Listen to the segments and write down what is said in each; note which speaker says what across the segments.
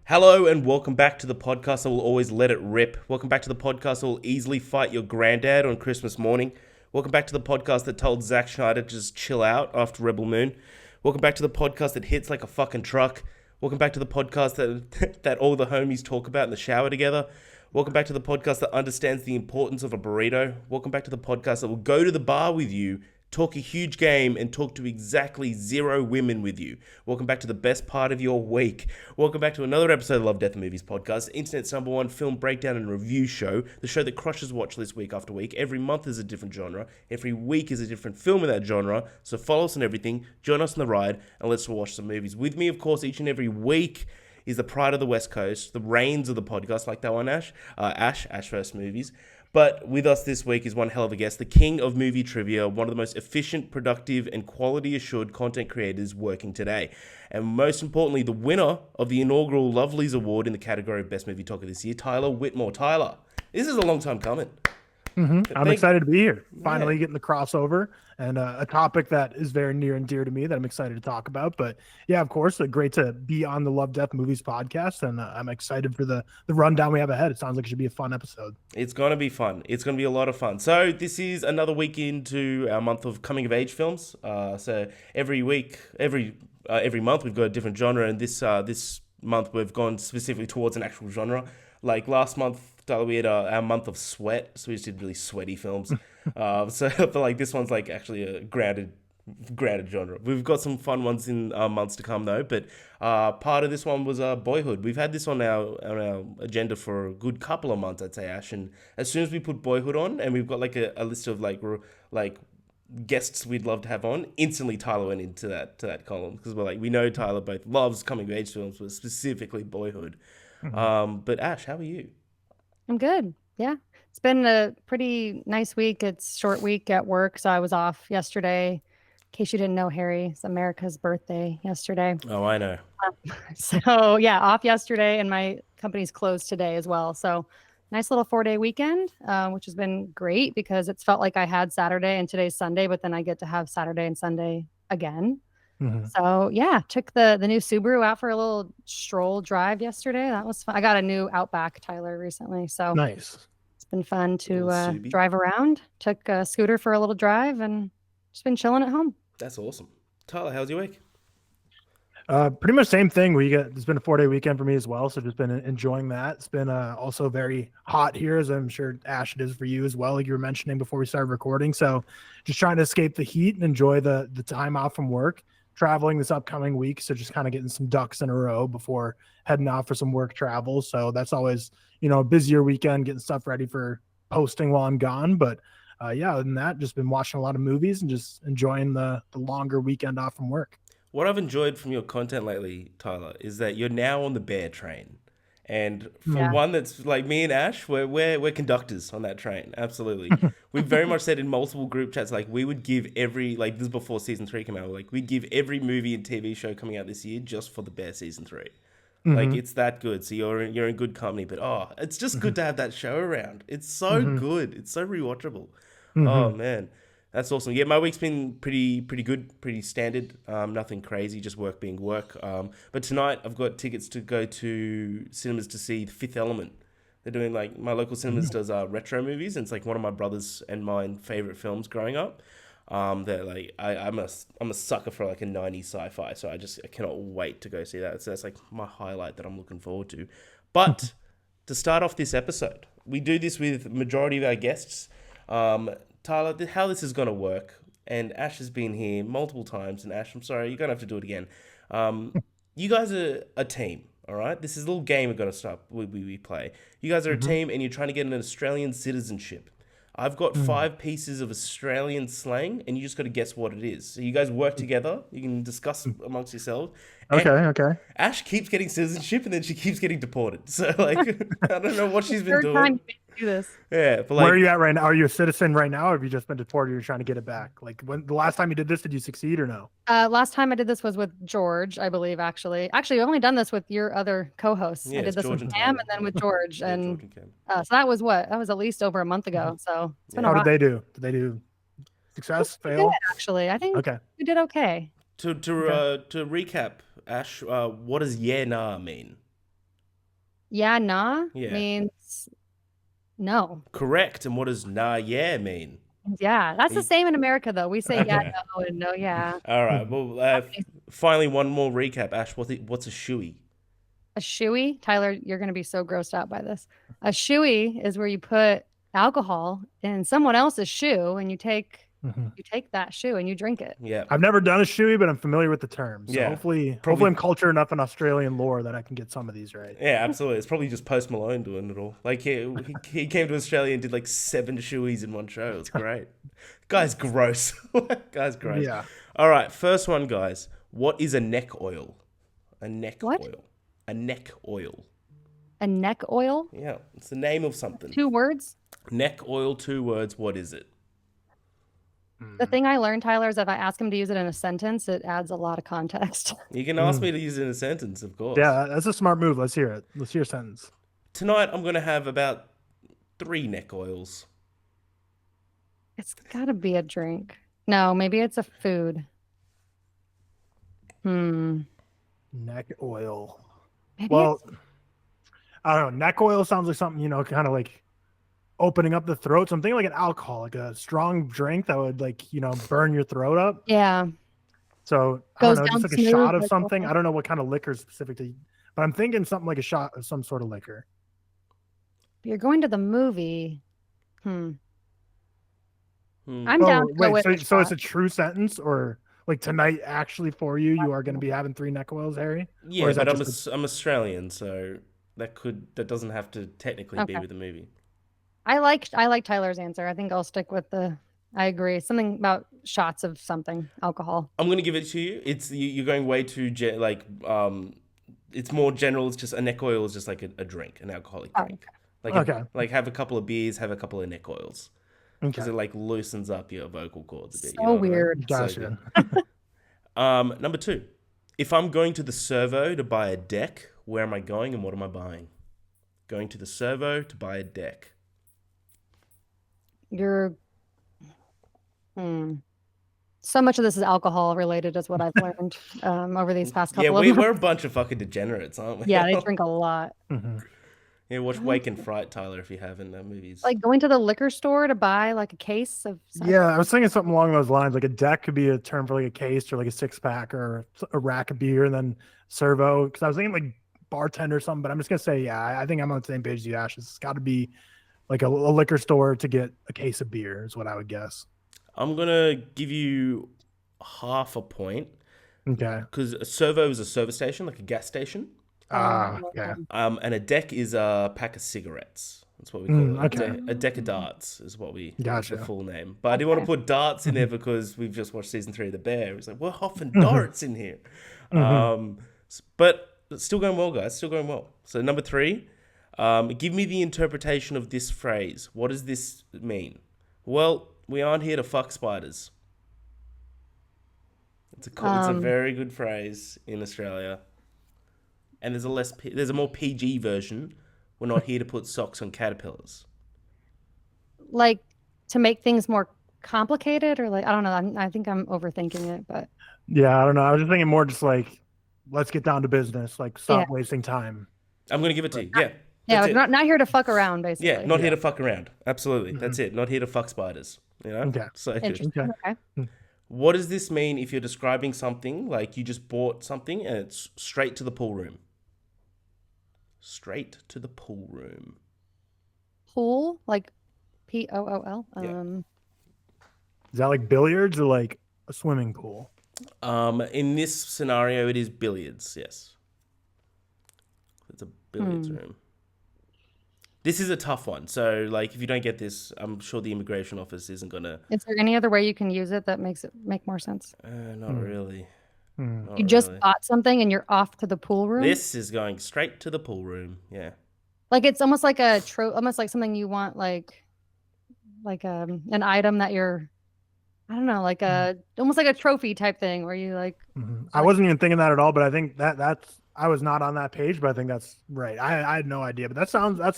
Speaker 1: Hello and welcome back to the podcast that will always let it rip. Welcome back to the podcast that will easily fight your granddad on Christmas morning. Welcome back to the podcast that told Zack Snyder to just chill out after Rebel Moon. Welcome back to the podcast that hits like a fucking truck. Welcome back to the podcast that that all the homies talk about in the shower together. Welcome back to the podcast that understands the importance of a burrito. Welcome back to the podcast that will go to the bar with you, talk a huge game, and talk to exactly 0 women with you. Welcome back to the best part of your week. Welcome back to another episode of Love, Death and Movies podcast, internet's #1 film breakdown and review show, the show that crushes watch lists week after week. Every month is a different genre. Every week is a different film in that genre. So follow us on everything, join us on the ride, and let's watch some movies. With me, of course, each and every week is the pride of the West Coast, the reins of the podcast, like that one, Ash. Ash First Movies. But with us this week is one hell of a guest, the king of movie trivia, one of the most efficient, productive, and quality-assured content creators working today. And most importantly, the winner of the inaugural Lovelies Award in the category of Best Movie Talker this year, Tyler Whitmore. Tyler, this is a long time coming.
Speaker 2: I'm excited to be here. Finally getting the crossover and a topic that is very near and dear to me that I'm excited to talk about. But yeah, of course, great to be on the Love, Death Movies podcast. And I'm excited for the rundown we have ahead. It sounds like it should be a fun episode.
Speaker 1: It's going to be fun. It's going to be a lot of fun. So this is another week into our month of coming of age films. So every week, every month we've got a different genre. And this month we've gone specifically towards an actual genre. Like last month, Tyler, we had our month of sweat, so we just did really sweaty films. But like this one's like actually a grounded genre. We've got some fun ones in months to come though. But part of this one was Boyhood. We've had this on our agenda for a good couple of months, I'd say, Ash. And as soon as we put Boyhood on, and we've got like a list of like guests we'd love to have on, instantly Tyler went into that column because we know Tyler both loves coming of age films, but specifically Boyhood. But Ash, how are you?
Speaker 3: I'm good. Yeah. It's been a pretty nice week. It's short week at work. So I was off yesterday. In case you didn't know, Harry, it's America's birthday yesterday.
Speaker 1: Oh, I know.
Speaker 3: So yeah, off yesterday, and my company's closed today as well. So nice little 4-day weekend, which has been great because it's felt like I had Saturday and today's Sunday, but then I get to have Saturday and Sunday again. So yeah, took the new Subaru out for a little stroll drive yesterday. That was fun. I got a new Outback, Tyler, recently. So
Speaker 2: nice.
Speaker 3: It's been fun to drive around. Took a scooter for a little drive and just been chilling at home.
Speaker 1: That's awesome. Tyler, how's your week?
Speaker 2: Pretty much same thing. It's been a 4-day weekend for me as well. So just been enjoying that. It's been also very hot here, as I'm sure Ash, it is for you as well, like you were mentioning before we started recording. So just trying to escape the heat and enjoy the time off from work. Traveling this upcoming week, so just kind of getting some ducks in a row before heading off for some work travel. So that's always, a busier weekend, getting stuff ready for posting while I'm gone. But yeah, other than that, just been watching a lot of movies and just enjoying the longer weekend off from work.
Speaker 1: What I've enjoyed from your content lately, Tyler, is that you're now on the bear train. And for one that's like me and Ash, we're conductors on that train. Absolutely. We've very much said in multiple group chats, like we would give this is before season 3 came out, like we'd give every movie and TV show coming out this year just for the Bear season 3. Like it's that good. So you're in good company, but it's just good to have that show around. It's so good. It's so rewatchable. Oh man. That's awesome. Yeah, my week's been pretty good, pretty standard. Nothing crazy, just work being work. But tonight I've got tickets to go to cinemas to see The Fifth Element. They're doing my local cinemas does retro movies, and it's like one of my brothers and mine favorite films growing up. They're like I'm a sucker for like a 90s sci-fi, so I cannot wait to go see that. So that's like my highlight that I'm looking forward to. But to start off this episode, we do this with the majority of our guests. Tyler, how this is going to work, and Ash has been here multiple times, and Ash, I'm sorry, you're going to have to do it again. You guys are a team, all right? This is a little game we're going to start, we play. You guys are a team, and you're trying to get an Australian citizenship. I've got 5 pieces of Australian slang, and you just got to guess what it is. So you guys work together. You can discuss amongst yourselves.
Speaker 2: Okay.
Speaker 1: Ash keeps getting citizenship, and then she keeps getting deported. So, I don't know what she's been
Speaker 3: Third
Speaker 1: doing.
Speaker 3: time you do this.
Speaker 1: Yeah, but
Speaker 2: where are you at right now? Are you a citizen right now, or have you just been deported? You're trying to get it back. Like when the last time you did this, did you succeed or no?
Speaker 3: Last time I did this was with George, I believe. Actually, I've only done this with your other co-hosts.
Speaker 1: Yeah,
Speaker 3: I did this
Speaker 1: George
Speaker 3: with
Speaker 1: and
Speaker 3: Cam
Speaker 1: Tyler.
Speaker 3: and then with George,
Speaker 1: Yeah,
Speaker 3: and
Speaker 1: George and Cam.
Speaker 3: so that was at least over a month ago. So it's been a
Speaker 2: How
Speaker 3: while.
Speaker 2: did they do? Did they do success,
Speaker 3: We
Speaker 2: fail?
Speaker 3: did, actually, I think
Speaker 2: Okay.
Speaker 3: we did okay.
Speaker 1: To recap, Ash, what does yeah nah mean?
Speaker 3: Yeah, nah
Speaker 1: Yeah.
Speaker 3: means no.
Speaker 1: Correct. And what does nah yeah mean?
Speaker 3: Yeah, that's the same in America though. We say yeah,
Speaker 1: Okay.
Speaker 3: no, and no, yeah.
Speaker 1: All right. Well, finally, one more recap. Ash, what's a shoey?
Speaker 3: A shoey, Tyler, you're going to be so grossed out by this. A shoey is where you put alcohol in someone else's shoe, and you take that shoe and you drink it.
Speaker 1: Yeah.
Speaker 2: I've never done a shoey, but I'm familiar with the term. So
Speaker 1: Yeah.
Speaker 2: hopefully I'm cultured enough in Australian lore that I can get some of these right.
Speaker 1: Yeah, absolutely. It's probably just Post Malone doing it all. Like he came to Australia and did like 7 shoeys in one show. It's great. Guy's gross. Guy's gross.
Speaker 2: Yeah.
Speaker 1: All right, first one, guys. What is a neck oil? A neck
Speaker 3: What?
Speaker 1: oil. A neck oil.
Speaker 3: A neck oil?
Speaker 1: Yeah, it's the name of something.
Speaker 3: 2 words?
Speaker 1: Neck oil, 2 words. What is it?
Speaker 3: The thing I learned, Tyler, is if I ask him to use it in a sentence, it adds a lot of context.
Speaker 1: You can ask me to use it in a sentence, of course.
Speaker 2: Yeah, that's a smart move. Let's hear it. Let's hear a sentence.
Speaker 1: Tonight, I'm going to have about 3 neck oils.
Speaker 3: It's got to be a drink. No, maybe it's a food.
Speaker 2: Neck oil.
Speaker 3: Maybe
Speaker 2: Well, I don't know. Neck oil sounds like something, kind of like opening up the throat. So I'm thinking like an alcohol, like a strong drink that would burn your throat up.
Speaker 3: Yeah.
Speaker 2: So I
Speaker 3: Goes
Speaker 2: don't know,
Speaker 3: down
Speaker 2: just like a
Speaker 3: smooth,
Speaker 2: shot of
Speaker 3: like
Speaker 2: something.
Speaker 3: water.
Speaker 2: I don't know what kind of liquor specific to, but I'm thinking something like a shot of some sort of liquor.
Speaker 3: You're going to the movie. I'm
Speaker 2: Oh,
Speaker 3: down to go
Speaker 2: wait,
Speaker 3: with
Speaker 2: so it's a true sentence, or like tonight actually for you are going to be having 3 neck oils, Harry?
Speaker 1: Yeah,
Speaker 2: Or is
Speaker 1: but
Speaker 2: that
Speaker 1: I'm Australian, so that doesn't have to technically be
Speaker 3: Okay.
Speaker 1: with the movie.
Speaker 3: I like Tyler's answer. I think I'll stick with I agree. Something about shots of something, alcohol.
Speaker 1: I'm gonna give it to you. You're going way too it's more general. It's just a neck oil is just like a drink, an alcoholic drink.
Speaker 2: Okay.
Speaker 1: Like have a couple of beers, have a couple of neck oils, because
Speaker 2: Okay.
Speaker 1: it like loosens up your vocal cords a bit.
Speaker 3: So weird.
Speaker 2: Gotcha.
Speaker 1: Number 2, if I'm going to the servo to buy a deck, where am I going and what am I buying? Going to the servo to buy a deck.
Speaker 3: You're so much of this is alcohol related is what I've learned over these past couple of months.
Speaker 1: we're a bunch of fucking degenerates, aren't we?
Speaker 3: Yeah, they drink a lot.
Speaker 1: Yeah, watch Wake and Fright, Tyler, if you haven't. That movie's
Speaker 3: Like going to the liquor store to buy like a case of something.
Speaker 2: Yeah, I was thinking something along those lines. Like a deck could be a term for like a case or like a 6-pack or a rack of beer, and then servo. Because I was thinking like bartender or something, but I'm just gonna say, yeah, I think I'm on the same page as you, Ash. It's got to be like a liquor store to get a case of beer is what I would guess.
Speaker 1: I'm gonna give you half a point
Speaker 2: Okay.
Speaker 1: because a servo is a service station, like a gas station.
Speaker 2: Yeah.
Speaker 1: And a deck is a pack of cigarettes. That's what we call it.
Speaker 2: okay.
Speaker 1: A deck of darts is what we
Speaker 2: Gotcha.
Speaker 1: the full name. But I didn't want to put darts in there because we've just watched season 3 of The Bear. It's like we're huffing darts in here. But it's still going well, guys. Still going well. So number 3, give me the interpretation of this phrase. What does this mean? Well, we aren't here to fuck spiders. It's a very good phrase in Australia. And there's a more PG version. We're not here to put socks on caterpillars.
Speaker 3: Like to make things more complicated, or like I don't know. I think I'm overthinking it, but
Speaker 2: Yeah, I don't know. I was just thinking more just like, let's get down to business. Like, stop wasting time.
Speaker 1: I'm going to give it to you. Yeah.
Speaker 3: yeah,
Speaker 1: That's
Speaker 3: we're
Speaker 1: it.
Speaker 3: not here to fuck around, basically.
Speaker 1: Yeah, not here to fuck around. Absolutely. That's it. Not here to fuck spiders. You know?
Speaker 2: Okay.
Speaker 1: So good.
Speaker 3: Interesting. Okay.
Speaker 1: What does this mean if you're describing something like you just bought something and it's straight to the pool room? Straight to the pool room.
Speaker 3: Pool, like POOL.
Speaker 1: Yeah.
Speaker 2: Is that like billiards or like a swimming pool?
Speaker 1: In this scenario, it is billiards. Yes, it's a billiards room. This is a tough one. So, like, if you don't get this, I'm sure the immigration office isn't gonna.
Speaker 3: Is there any other way you can use it that makes it make more sense?
Speaker 1: Not really. Not
Speaker 3: You just
Speaker 1: really.
Speaker 3: bought something and you're off to the pool room.
Speaker 1: This is going straight to the pool room. Yeah.
Speaker 3: Like it's almost like almost like something you want, like an item that you're, I don't know, like almost like a trophy type thing where you like.
Speaker 2: I wasn't even thinking that at all, but I think that's I was not on that page, but I think that's right. I had no idea, but that sounds like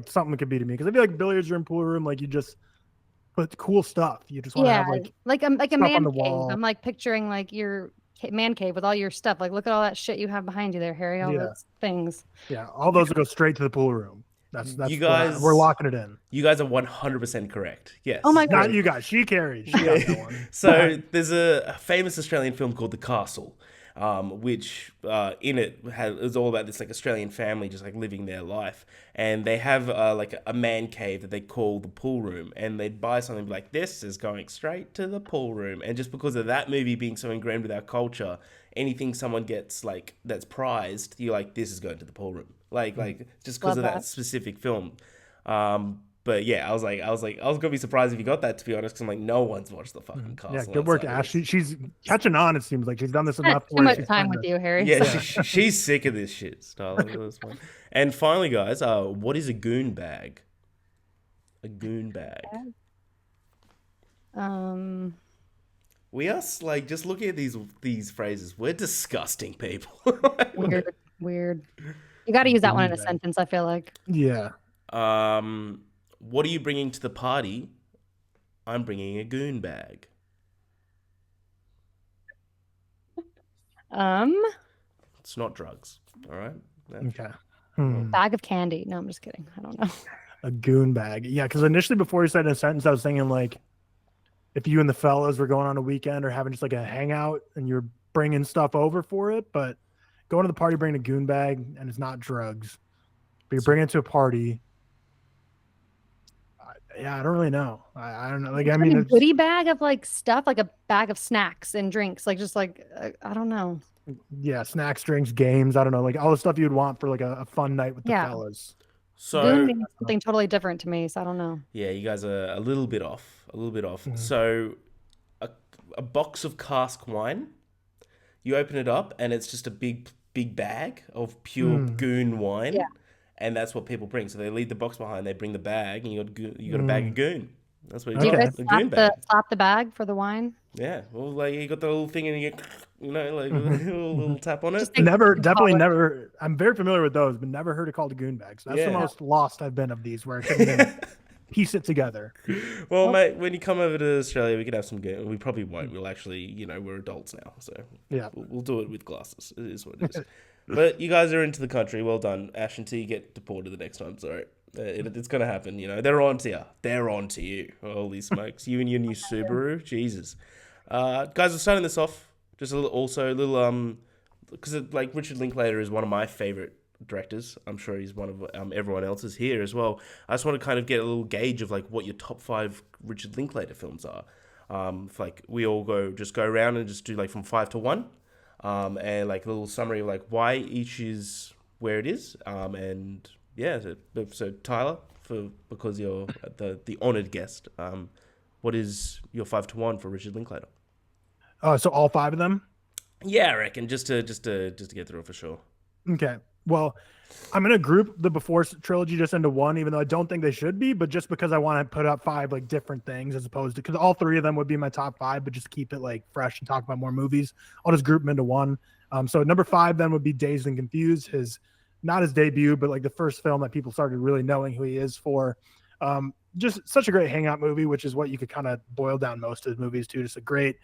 Speaker 2: something that could be to me, because I feel like billiards room, pool room, like you just put cool stuff. You just want to have like
Speaker 3: a
Speaker 2: stuff
Speaker 3: man
Speaker 2: on the
Speaker 3: cave.
Speaker 2: wall.
Speaker 3: I'm like picturing like you're man cave with all your stuff. Like, look at all that shit you have behind you there, Harry. All those things.
Speaker 2: Yeah, all those will go straight to the pool room. That's
Speaker 1: You guys,
Speaker 2: we're locking it in.
Speaker 1: You guys are 100% correct. Yes.
Speaker 3: Oh my God.
Speaker 2: Not you guys. She carried. She got that one.
Speaker 1: So there's a famous Australian film called The Castle, which in it is all about this like Australian family just like living their life, and they have like a man cave that they call the pool room, and they'd buy something like this is going straight to the pool room, and just because of that movie being so ingrained with our culture, anything someone gets like that's prized, you're like, this is going to the pool room, like just because of that specific film. But yeah, I was gonna be surprised if you got that, to be honest, because I'm like, no one's watched The fucking Castle.
Speaker 2: Yeah, good work, Ash. She's catching on. It seems like she's done this enough.
Speaker 3: Too much time with you, Harry.
Speaker 1: Yeah, she's sick of this shit, Starla. And finally, guys, what is a goon bag? A goon bag. We are like, just looking at these phrases, we're disgusting people.
Speaker 3: Weird. You got to use that one in a sentence, I feel like.
Speaker 2: Yeah.
Speaker 1: What are you bringing to the party? I'm bringing a goon bag. It's not drugs. All right.
Speaker 2: Okay.
Speaker 3: Bag of candy. No, I'm just kidding. I don't know.
Speaker 2: A goon bag. Yeah, because initially before you said in a sentence, I was thinking like, if you and the fellas were going on a weekend or having just like a hangout and you're bringing stuff over for it, but going to the party bringing a goon bag and it's not drugs, but you're bringing it to a party. Yeah, I don't really know. I don't know. Like, I mean,
Speaker 3: a goodie bag of like stuff, like a bag of snacks and drinks, like just like I don't know.
Speaker 2: Yeah, snacks, drinks, games. I don't know, like all the stuff you'd want for like a fun night with the fellas.
Speaker 1: So
Speaker 3: goon means something totally different to me, so I don't know.
Speaker 1: Yeah, you guys are a little bit off. So a box of cask wine, you open it up and it's just a big bag of pure goon wine.
Speaker 3: Yeah.
Speaker 1: And that's what people bring. So they leave the box behind, they bring the bag, and you got a bag of goon. That's what you got.
Speaker 3: Do you guys slap the bag for the wine?
Speaker 1: Yeah. Well, like you got the little thing, and you get, like a little tap on it.
Speaker 2: Never. I'm very familiar with those, but never heard it called a goon bag. So that's the most lost I've been of these, where I couldn't even piece it together.
Speaker 1: Well, mate, when you come over to Australia, we can have some goon. We probably won't. We'll actually, we're adults now, so
Speaker 2: yeah,
Speaker 1: we'll do it with glasses. It is what it is. But you guys are into the country. Well done, Ash. Until you get deported the next time. Sorry. It's going to happen. They're on to you. They're on to you. Holy smokes. You and your new Subaru. Jesus. Guys, we're starting this off. Just a little, because like Richard Linklater is one of my favorite directors. I'm sure he's one of everyone else's here as well. I just want to kind of get a little gauge of like what your top 5 Richard Linklater films are. If like we all go around and just do like from 5 to 1. And like a little summary of like why each is where it is. And yeah, so Tyler, because you're the honored guest, what is your 5 to 1 for Richard Linklater?
Speaker 2: So all 5 of them?
Speaker 1: Yeah, I reckon just to get through it for sure.
Speaker 2: Okay. Well, I'm gonna group the Before trilogy just into one, even though I don't think they should be, but just because I want to put up 5 like different things as opposed to, because all 3 of them would be my top 5, but just keep it like fresh and talk about more movies. I'll just group them into one. So number 5 then would be Dazed and Confused, not his debut, but like the first film that people started really knowing who he is for. Just such a great hangout movie, which is what you could kind of boil down most of his movies to. Just a great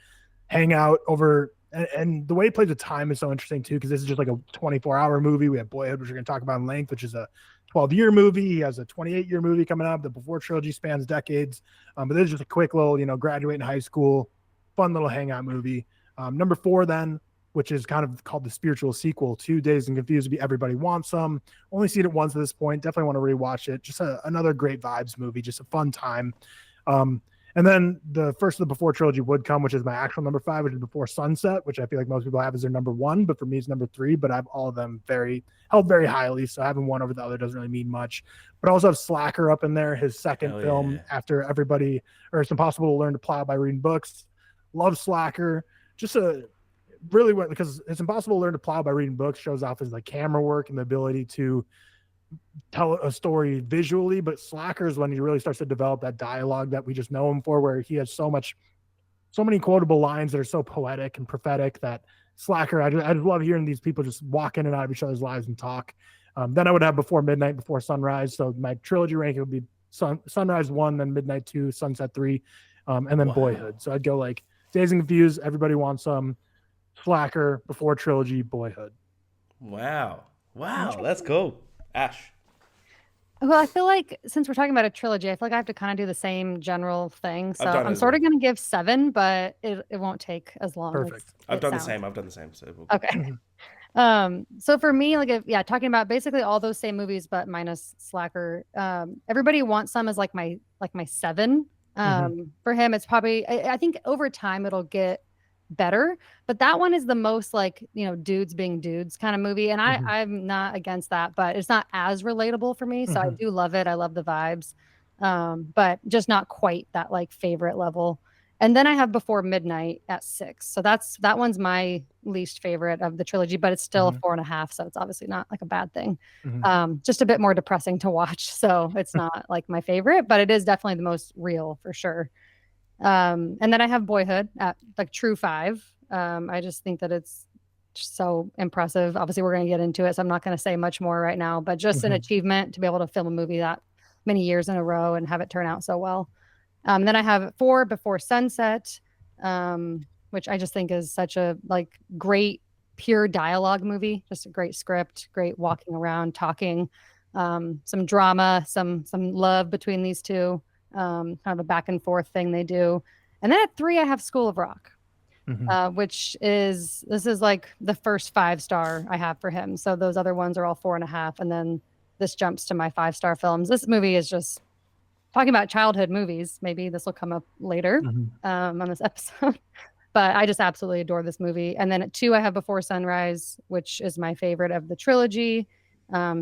Speaker 2: hangout over. And the way he plays with time is so interesting too, because this is just like a 24-hour movie. We have Boyhood, which we're going to talk about in length, which is a 12-year movie. He has a 28-year movie coming up. The Before trilogy spans decades. But this is just a quick little, graduating high school, fun little hangout movie. Number 4 then, which is kind of called the spiritual sequel to Dazed and Confused, would be Everybody Wants Some. Only seen it once at this point. Definitely want to rewatch it. Just another great vibes movie, just a fun time. And then the first of the Before trilogy would come, which is my actual number 5, which is Before Sunset, which I feel like most people have as their number 1, but for me it's number 3. But I have all of them held very highly, so having one over the other doesn't really mean much. But I also have Slacker up in there, his second film after Everybody, or It's Impossible to Learn to Plow by Reading Books. Love Slacker. Just because It's Impossible to Learn to Plow by Reading Books shows off his like camera work and the ability to tell a story visually, but Slacker is when he really starts to develop that dialogue that we just know him for, where he has so many quotable lines that are so poetic and prophetic. That Slacker, I just love hearing these people just walk in and out of each other's lives and talk. Then I would have Before Midnight, Before Sunrise. So my trilogy ranking would be Sunrise 1, then Midnight 2, Sunset 3, and then Boyhood. So I'd go like Dazed and Confused, Everybody Wants Some, Slacker, before trilogy, Boyhood.
Speaker 1: Wow. Wow, that's
Speaker 3: Interesting.
Speaker 1: cool. Ash.
Speaker 3: Well, I feel like since we're talking about a trilogy, I feel like I have to kind of do the same general thing.
Speaker 1: I've
Speaker 3: So
Speaker 1: done it
Speaker 3: I'm
Speaker 1: as
Speaker 3: sort
Speaker 1: well.
Speaker 3: of going to give 7, but it won't take as long as
Speaker 2: Perfect.
Speaker 1: I've
Speaker 3: it
Speaker 1: done the
Speaker 3: sounds.
Speaker 1: same. I've done the same. So we're good.
Speaker 3: Okay. So for me, like, yeah, talking about basically all those same movies, but minus Slacker. Everybody wants some as like my 7. For him, it's probably, I think over time it'll get better, but that one is the most like, dudes being dudes kind of movie. And I'm not against that, but it's not as relatable for me. So I do love it. I love the vibes. But just not quite that like favorite level. And then I have Before Midnight at 6. So that one's my least favorite of the trilogy, but it's still a 4.5. So it's obviously not like a bad thing. Just a bit more depressing to watch. So it's not like my favorite, but it is definitely the most real for sure. And then I have Boyhood at like true 5. I just think that it's so impressive. Obviously, we're going to get into it, so I'm not going to say much more right now, but just an achievement to be able to film a movie that many years in a row and have it turn out so well. Then I have 4, Before Sunset, which I just think is such a like great pure dialogue movie. Just a great script, great walking around, talking, some drama, some love between these two, kind of a back and forth thing they do. And then at 3, I have School of Rock, which is like the first 5-star I have for him. So those other ones are all 4.5, and then this jumps to my 5-star films. This movie is just talking about childhood movies. Maybe this will come up later on this episode, but I just absolutely adore this movie. And then at 2, I have Before Sunrise, which is my favorite of the trilogy.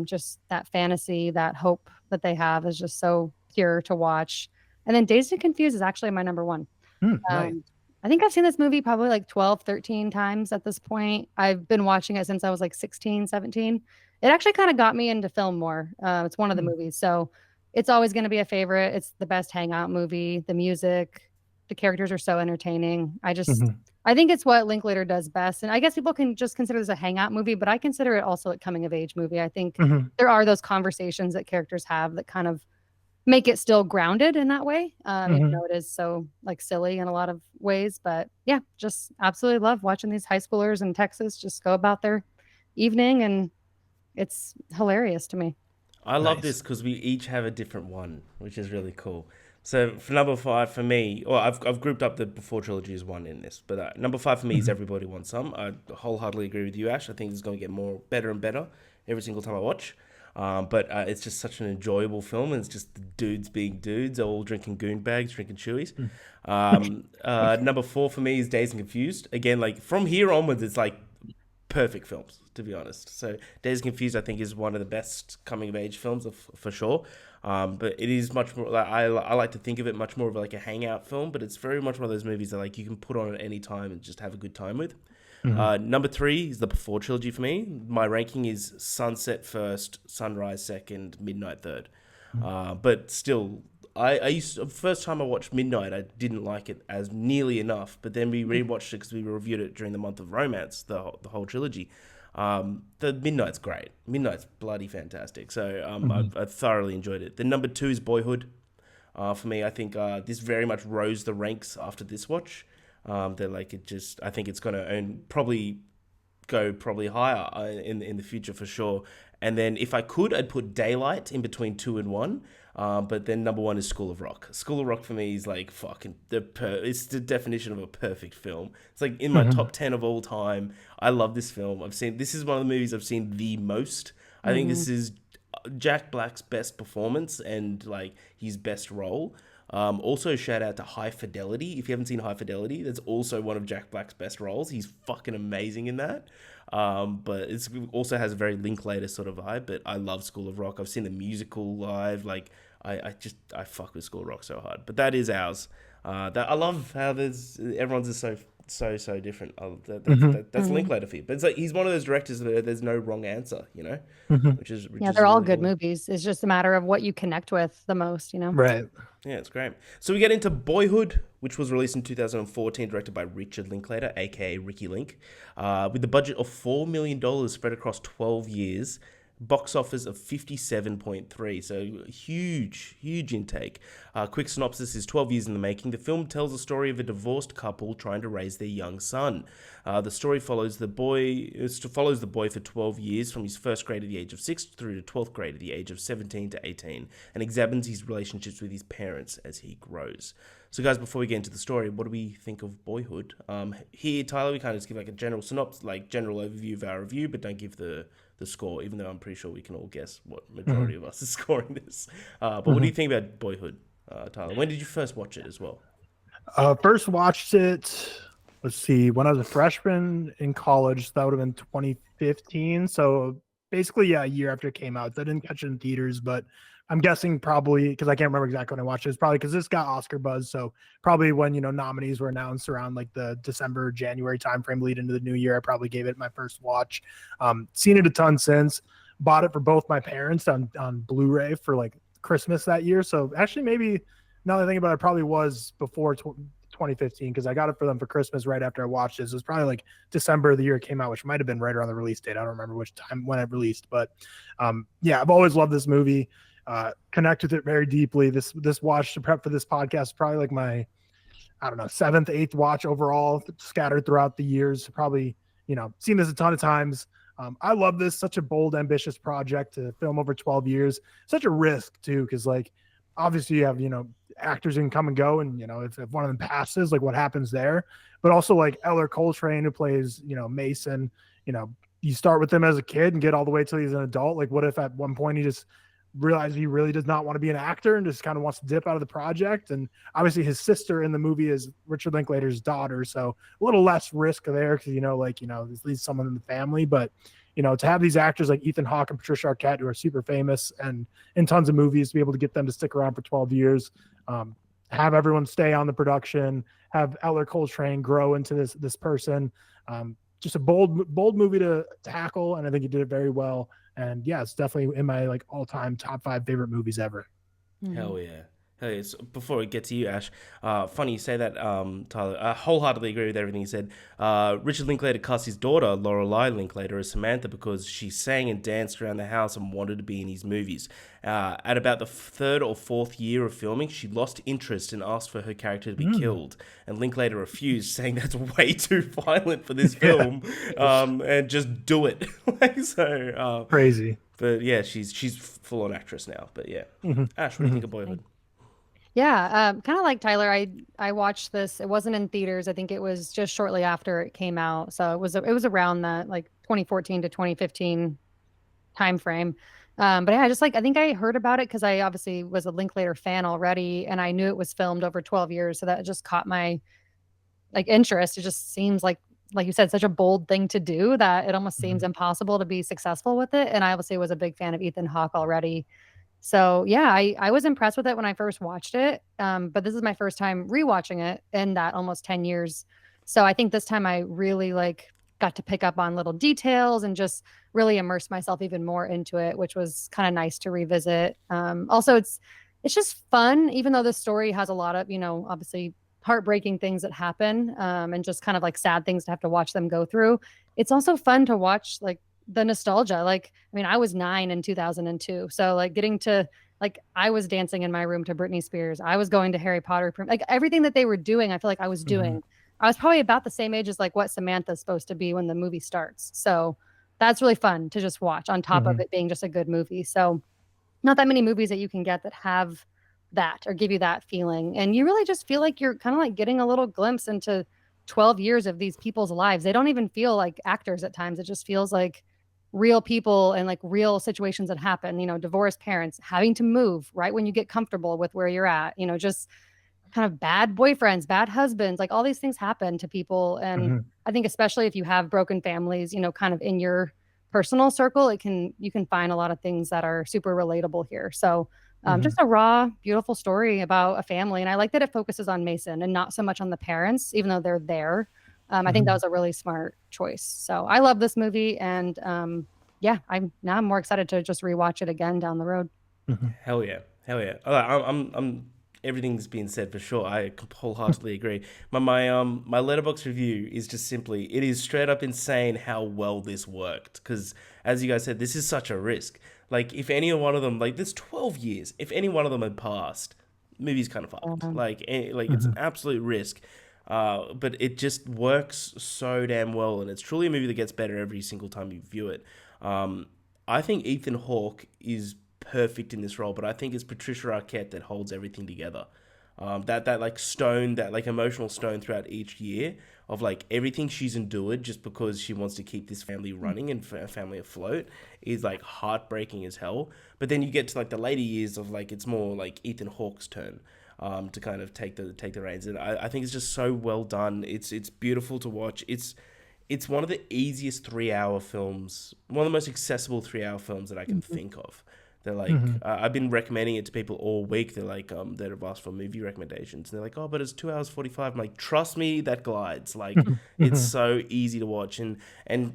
Speaker 3: Just that fantasy, that hope that they have is just so pure to watch. And then Dazed and Confused is actually my number 1.
Speaker 2: Nice.
Speaker 3: I think I've seen this movie probably like 12, 13 times at this point. I've been watching it since I was like 16, 17. It actually kind of got me into film more. It's one of the movies. So it's always going to be a favorite. It's the best hangout movie. The music, the characters are so entertaining. I think it's what Linklater does best. And I guess people can just consider this a hangout movie, but I consider it also a coming of age movie. I think there are those conversations that characters have that kind of make it still grounded in that way. Even though it is so like silly in a lot of ways, but yeah, just absolutely love watching these high schoolers in Texas just go about their evening, and it's hilarious to me.
Speaker 1: I love this because we each have a different one, which is really cool. So for number 5 for me, well, I've grouped up the Before trilogy as one in this, but number 5 for me is Everybody Wants Some. I wholeheartedly agree with you, Ash. I think it's going to get better and better every single time I watch. But it's just such an enjoyable film, and it's just the dudes being dudes, all drinking goon bags, drinking chewies. Number 4 for me is Dazed and Confused. Again, like from here onwards, it's like perfect films, to be honest. So Dazed and Confused, I think, is one of the best coming of age films for sure. But it is much more like I like to think of it much more of like a hangout film, but it's very much one of those movies that like you can put on at any time and just have a good time with. Number 3 is the Before trilogy for me. My ranking is Sunset first, Sunrise second, Midnight third. But still, first time I watched Midnight, I didn't like it as nearly enough. But then we rewatched it because we reviewed it during the month of romance, the whole trilogy. The Midnight's great. Midnight's bloody fantastic. So I thoroughly enjoyed it. The number 2 is Boyhood. For me, I think this very much rose the ranks after this watch. That like it just, I think it's going to probably higher in the future for sure. And then if I could, I'd put Daylight in between 2 and 1. But then number 1 is School of Rock. School of Rock for me is like fucking it's the definition of a perfect film. It's like in my top 10 of all time. I love this film. This is one of the movies I've seen the most. I think this is Jack Black's best performance and like his best role. Also, shout out to High Fidelity. If you haven't seen High Fidelity, that's also one of Jack Black's best roles. He's fucking amazing in that. But it also has a very Linklater sort of vibe. But I love School of Rock. I've seen the musical live. Like I fuck with School of Rock so hard. But that is ours. I love how everyone's is so different. That's Linklater for you. But it's like he's one of those directors that there's no wrong answer, which is
Speaker 3: they're all
Speaker 1: really
Speaker 3: good
Speaker 1: cool.
Speaker 3: movies. It's just a matter of what you connect with the most,
Speaker 2: Right.
Speaker 1: Yeah, it's great. So we get into Boyhood, which was released in 2014, directed by Richard Linklater, aka Ricky Link, with a budget of $4 million spread across 12 years. box office of 57.3, so huge intake. Quick synopsis is 12 years in the making. The film tells the story of a divorced couple trying to raise their young son. The story follows the boy for 12 years, from his first grade at the age of 6 through to 12th grade at the age of 17 to 18, and examines his relationships with his parents as he grows. So guys, before we get into the story, what do we think of Boyhood? Here, Tyler, we kind of just give like a general synopsis, like general overview of our review, but don't give the score, even though I'm pretty sure we can all guess what majority of us is scoring this. But what do you think about Boyhood, Tyler? When did you first watch it as well?
Speaker 2: First watched it, let's see, when I was a freshman in college. That would have been 2015. So basically, yeah, a year after it came out. I didn't catch it in theaters, but I'm guessing probably, because I can't remember exactly when I watched it. It's probably because this got Oscar buzz. So probably when, nominees were announced around like the December, January timeframe lead into the new year, I probably gave it my first watch. Seen it a ton since. Bought it for both my parents on Blu-ray for like Christmas that year. So actually, maybe now that I think about it, probably was before 2015, because I got it for them for Christmas right after I watched it. So it was probably like December of the year it came out, which might have been right around the release date. I don't remember which time when it released, but yeah, I've always loved this movie. Connect with it very deeply. This watch to prep for this podcast is probably like my, I don't know, 7th, 8th watch overall, scattered throughout the years. Probably, seen this a ton of times. I love this. Such a bold, ambitious project to film over 12 years. Such a risk too, because like obviously you have actors can come and go, and if one of them passes, like what happens there. But also like Eller Coltrane, who plays Mason. You start with him as a kid and get all the way till he's an adult. Like what if at one point he just realizes he really does not want to be an actor and just kind of wants to dip out of the project? And obviously his sister in the movie is Richard Linklater's daughter, so a little less risk there because at least someone in the family. But to have these actors like Ethan Hawke and Patricia Arquette, who are super famous and in tons of movies, to be able to get them to stick around for 12 years, have everyone stay on the production, have Eller Coltrane grow into this person, just a bold movie to tackle, and I think he did it very well. And yeah, it's definitely in my like all-time top 5 favorite movies ever.
Speaker 1: Hell yeah. So before we get to you, Ash, funny you say that, Tyler. I wholeheartedly agree with everything you said. Richard Linklater cast his daughter, Lorelei Linklater, as Samantha because she sang and danced around the house and wanted to be in his movies. At about the 3rd or 4th year of filming, she lost interest and asked for her character to be killed. And Linklater refused, saying that's way too violent for this film, and just do it.
Speaker 2: Crazy.
Speaker 1: But yeah, she's full-on actress now. But yeah. Ash, what do you think of Boyhood?
Speaker 3: Yeah, kind of like Tyler, I watched this. It wasn't in theaters. I think it was just shortly after it came out. So it was around that like 2014 to 2015 time frame. But yeah, I think I heard about it because I obviously was a Linklater fan already, and I knew it was filmed over 12 years. So that just caught my like interest. It just seems like you said, such a bold thing to do that it almost seems impossible to be successful with it. And I obviously was a big fan of Ethan Hawke already. So yeah, I was impressed with it when I first watched it. But this is my first time rewatching it in that almost 10 years. So I think this time I really got to pick up on little details and just really immerse myself even more into it, which was kind of nice to revisit. Also, it's just fun, even though this story has a lot of, obviously heartbreaking things that happen, and just kind of like sad things to have to watch them go through. It's also fun to watch the nostalgia. I was 9 in 2002. So getting to I was dancing in my room to Britney Spears. I was going to Harry Potter. Everything that they were doing, I feel like I was doing. I was probably about the same age as what Samantha's supposed to be when the movie starts. So that's really fun to just watch on top of it being just a good movie. So not that many movies that you can get that have that or give you that feeling. And you really just feel like you're kind of getting a little glimpse into 12 years of these people's lives. They don't even feel like actors at times. It just feels like real people and real situations that happen, divorced parents having to move right when you get comfortable with where you're at, just kind of bad boyfriends, bad husbands, all these things happen to people. And I think especially if you have broken families, kind of in your personal circle, you can find a lot of things that are super relatable here. So just a raw, beautiful story about a family. And I like that it focuses on Mason and not so much on the parents, even though they're there. I think that was a really smart choice. So I love this movie, and I'm more excited to just rewatch it again down the road.
Speaker 1: Hell yeah. I'm everything's been said for sure. I wholeheartedly agree. My Letterboxd review is just simply, it is straight up insane how well this worked. Because as you guys said, this is such a risk. Like if any one of them, like there's 12 years, if any one of them had passed, movie's kind of fucked. Like it's an absolute risk. But it just works so damn well, and it's truly a movie that gets better every single time you view it. I think Ethan Hawke is perfect in this role, but I think it's Patricia Arquette that holds everything together. That like stone, that like emotional stone throughout each year of like everything she's endured just because she wants to keep this family running and family afloat is like heartbreaking as hell. But then you get to like the later years of like it's more like Ethan Hawke's turn to kind of take the reins, and I think it's just so well done. It's beautiful to watch. It's one of the easiest 3-hour films, one of the most accessible 3-hour films that I can think of. They're like, I've been recommending it to people all week. They're like, that have asked for movie recommendations. And they're like, oh, but it's 2 hours 45. I'm like, trust me, that glides. Like, it's so easy to watch. And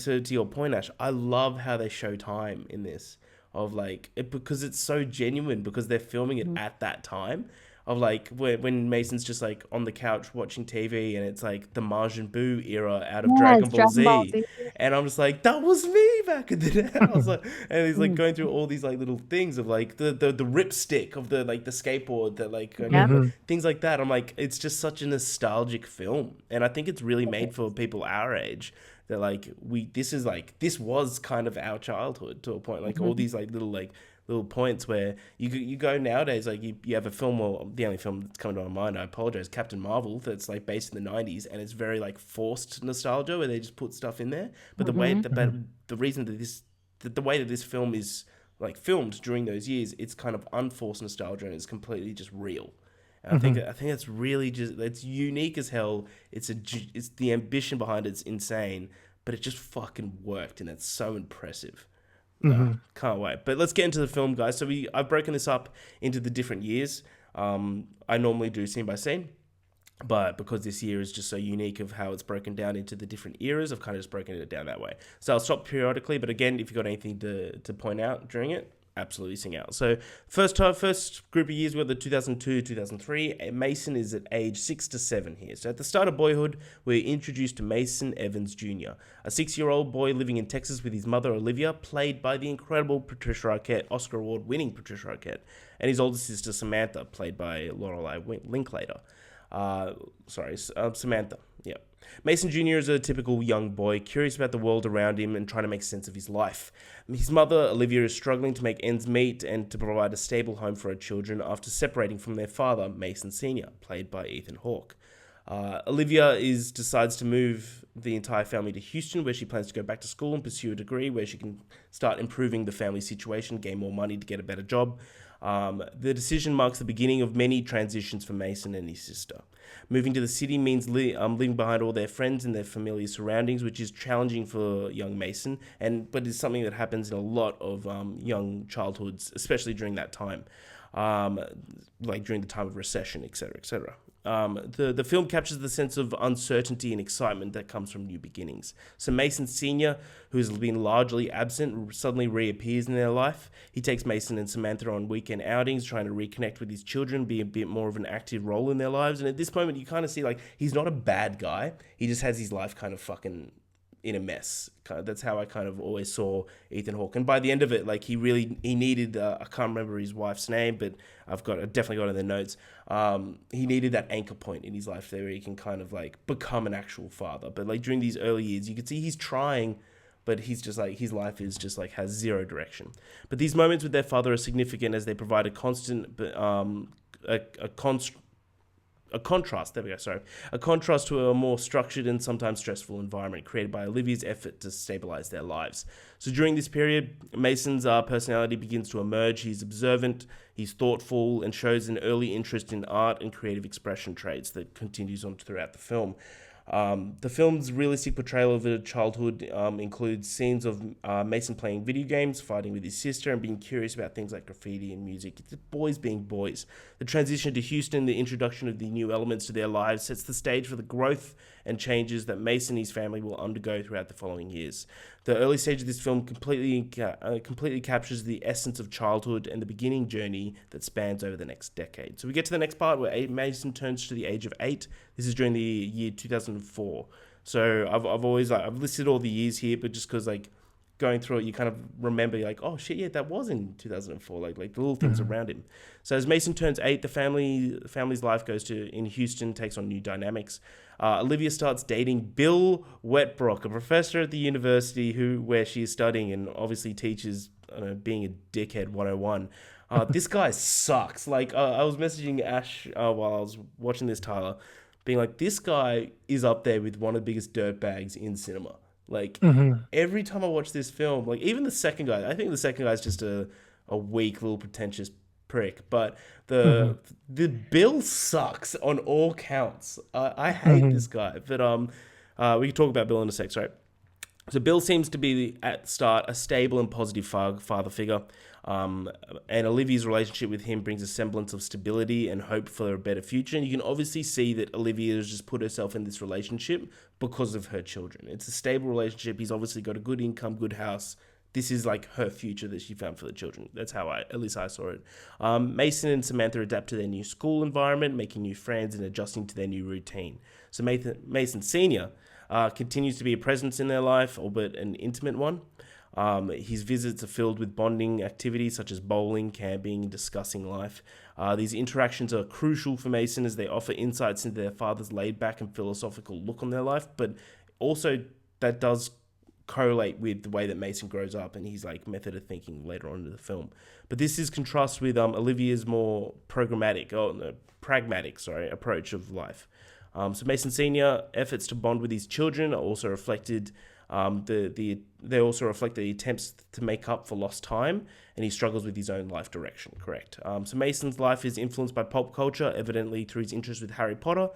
Speaker 1: to your point, Ash, I love how they show time in this of like, because it's so genuine because they're filming it at that time. Of like when Mason's just like on the couch watching TV and it's like the Majin Buu era out of Dragon Ball Z. And I'm just like, that was me back in the day. I was like, and he's like going through all these like little things of like the ripstick of the like the skateboard that like things like that. I'm like, it's just such a nostalgic film, and I think it's really made for people our age. That like this was kind of our childhood to a point. Like all these like little points where you go nowadays, like you have a film, or the only film that's coming to my mind, I apologize, Captain Marvel, that's like based in the 90s, and it's very like forced nostalgia where they just put stuff in there. But the way the reason that the way that this film is like filmed during those years, it's kind of unforced nostalgia and it's completely just real. And I think it's really just, it's unique as hell. It's the ambition behind it's insane, but it just fucking worked, and it's so impressive. Can't wait. But let's get into the film, guys. So I've broken this up into the different years. I normally do scene by scene, but because this year is just so unique of how it's broken down into the different eras, I've kind of just broken it down that way. So I'll stop periodically, but again, if you've got anything to point out during it, absolutely sing out. So first group of years, we got the 2002, 2003. Mason is at age 6 to 7 here. So at the start of Boyhood, we're introduced to Mason Evans Jr., a 6-year-old boy living in Texas with his mother, Olivia, played by the incredible Patricia Arquette, Oscar Award-winning Patricia Arquette, and his older sister, Samantha, played by Linklater. Samantha. Yeah. Mason Jr. is a typical young boy, curious about the world around him and trying to make sense of his life. His mother, Olivia, is struggling to make ends meet and to provide a stable home for her children after separating from their father, Mason Sr., played by Ethan Hawke. Olivia decides to move the entire family to Houston, where she plans to go back to school and pursue a degree where she can start improving the family situation, gain more money to get a better job. The decision marks the beginning of many transitions for Mason and his sister. Moving to the city means leaving behind all their friends and their familiar surroundings, which is challenging for young Mason, but is something that happens in a lot of young childhoods, especially during that time, like during the time of recession, etc., etc. The film captures the sense of uncertainty and excitement that comes from new beginnings. So Mason Sr., who has been largely absent, suddenly reappears in their life. He takes Mason and Samantha on weekend outings, trying to reconnect with his children, be a bit more of an active role in their lives. And at this moment, you kind of see, like, he's not a bad guy. He just has his life kind of fucking in a mess. That's how I kind of always saw Ethan Hawke. And by the end of it, like he needed, I can't remember his wife's name, but I definitely got it in the notes. He needed that anchor point in his life there where he can kind of like become an actual father. But like during these early years, you can see he's trying, but he's just like, his life is just like has zero direction. But these moments with their father are significant as they provide a contrast to a more structured and sometimes stressful environment created by Olivia's effort to stabilize their lives. So during this period, Mason's personality begins to emerge. He's observant, he's thoughtful, and shows an early interest in art and creative expression traits that continues on throughout the film. The film's realistic portrayal of a childhood includes scenes of Mason playing video games, fighting with his sister, and being curious about things like graffiti and music. It's boys being boys. The transition to Houston, the introduction of the new elements to their lives, sets the stage for the growth and changes that Mason and his family will undergo throughout the following years. The early stage of this film completely captures the essence of childhood and the beginning journey that spans over the next decade. So we get to the next part where Mason turns to the age of 8. This is during the year 2004. So I've listed all the years here, but just because like going through it, you kind of remember, you're like, oh shit, yeah, that was in 2004. Like the little things around him. So as Mason turns 8, the family's life in Houston takes on new dynamics. Olivia starts dating Bill Wetbrook, a professor at the university where she is studying and obviously teaches being a dickhead 101. This guy sucks. Like I was messaging Ash while I was watching this, Tyler, being like, this guy is up there with one of the biggest dirtbags in cinema. Like every time I watch this film, like even the second guy, I think the second guy is just a weak little pretentious prick, but the Bill sucks on all counts. I hate this guy, but we can talk about Bill in a sec, right? So Bill seems to be at the start a stable and positive father figure, and Olivia's relationship with him brings a semblance of stability and hope for a better future. And you can obviously see that Olivia has just put herself in this relationship because of her children. It's a stable relationship. He's obviously got a good income, good house. This is like her future that she found for the children. That's how at least I saw it. Mason and Samantha adapt to their new school environment, making new friends and adjusting to their new routine. So Mason Sr. Continues to be a presence in their life, albeit an intimate one. His visits are filled with bonding activities such as bowling, camping, and discussing life. These interactions are crucial for Mason as they offer insights into their father's laid-back and philosophical look on their life, but also that does correlate with the way that Mason grows up and his like method of thinking later on in the film. But this is contrast with Olivia's more pragmatic approach of life. So Mason Sr. efforts to bond with his children are also reflected. They also reflect the attempts to make up for lost time, and he struggles with his own life direction. Correct. So Mason's life is influenced by pop culture, evidently through his interest with Harry Potter.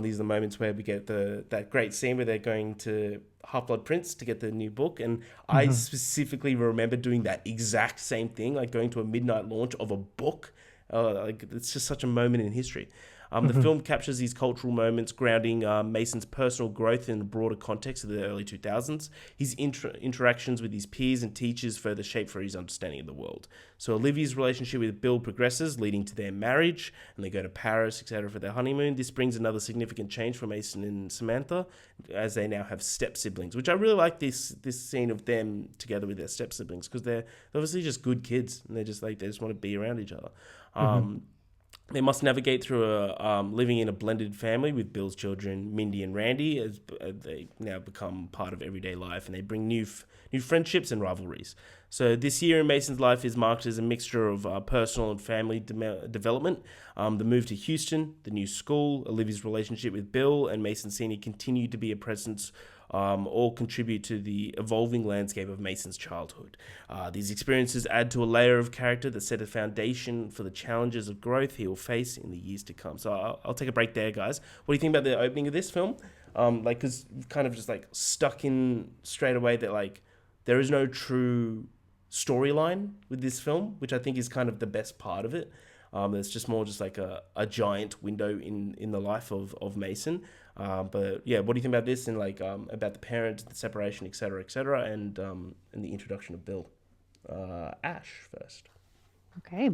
Speaker 1: These are the moments where we get that great scene where they're going to Half-Blood Prince to get the new book, and I specifically remember doing that exact same thing, like going to a midnight launch of a book. Like it's just such a moment in history. The film captures these cultural moments, grounding Mason's personal growth in the broader context of the early 2000s. His interactions with his peers and teachers further shape for his understanding of the world. So Olivia's relationship with Bill progresses, leading to their marriage, and they go to Paris, etc. for their honeymoon. This brings another significant change for Mason and Samantha, as they now have step-siblings, which I really like this scene of them together with their step-siblings, because they're obviously just good kids, and they just want to be around each other. They must navigate through living in a blended family with Bill's children, Mindy and Randy, as they now become part of everyday life, and they bring new friendships and rivalries. So this year in Mason's life is marked as a mixture of personal and family development. The move to Houston, the new school, Olivia's relationship with Bill, and Mason Sr. continue to be a presence. All contribute to the evolving landscape of Mason's childhood. These experiences add to a layer of character that set a foundation for the challenges of growth he will face in the years to come. So I'll take a break there, guys. What do you think about the opening of this film? Because kind of just like stuck in straight away that like there is no true storyline with this film, which I think is kind of the best part of it. It's just more just like a giant window in the life of Mason. But yeah, what do you think about this and like about the parent, the separation, et cetera, and the introduction of Bill? Ash first.
Speaker 3: Okay.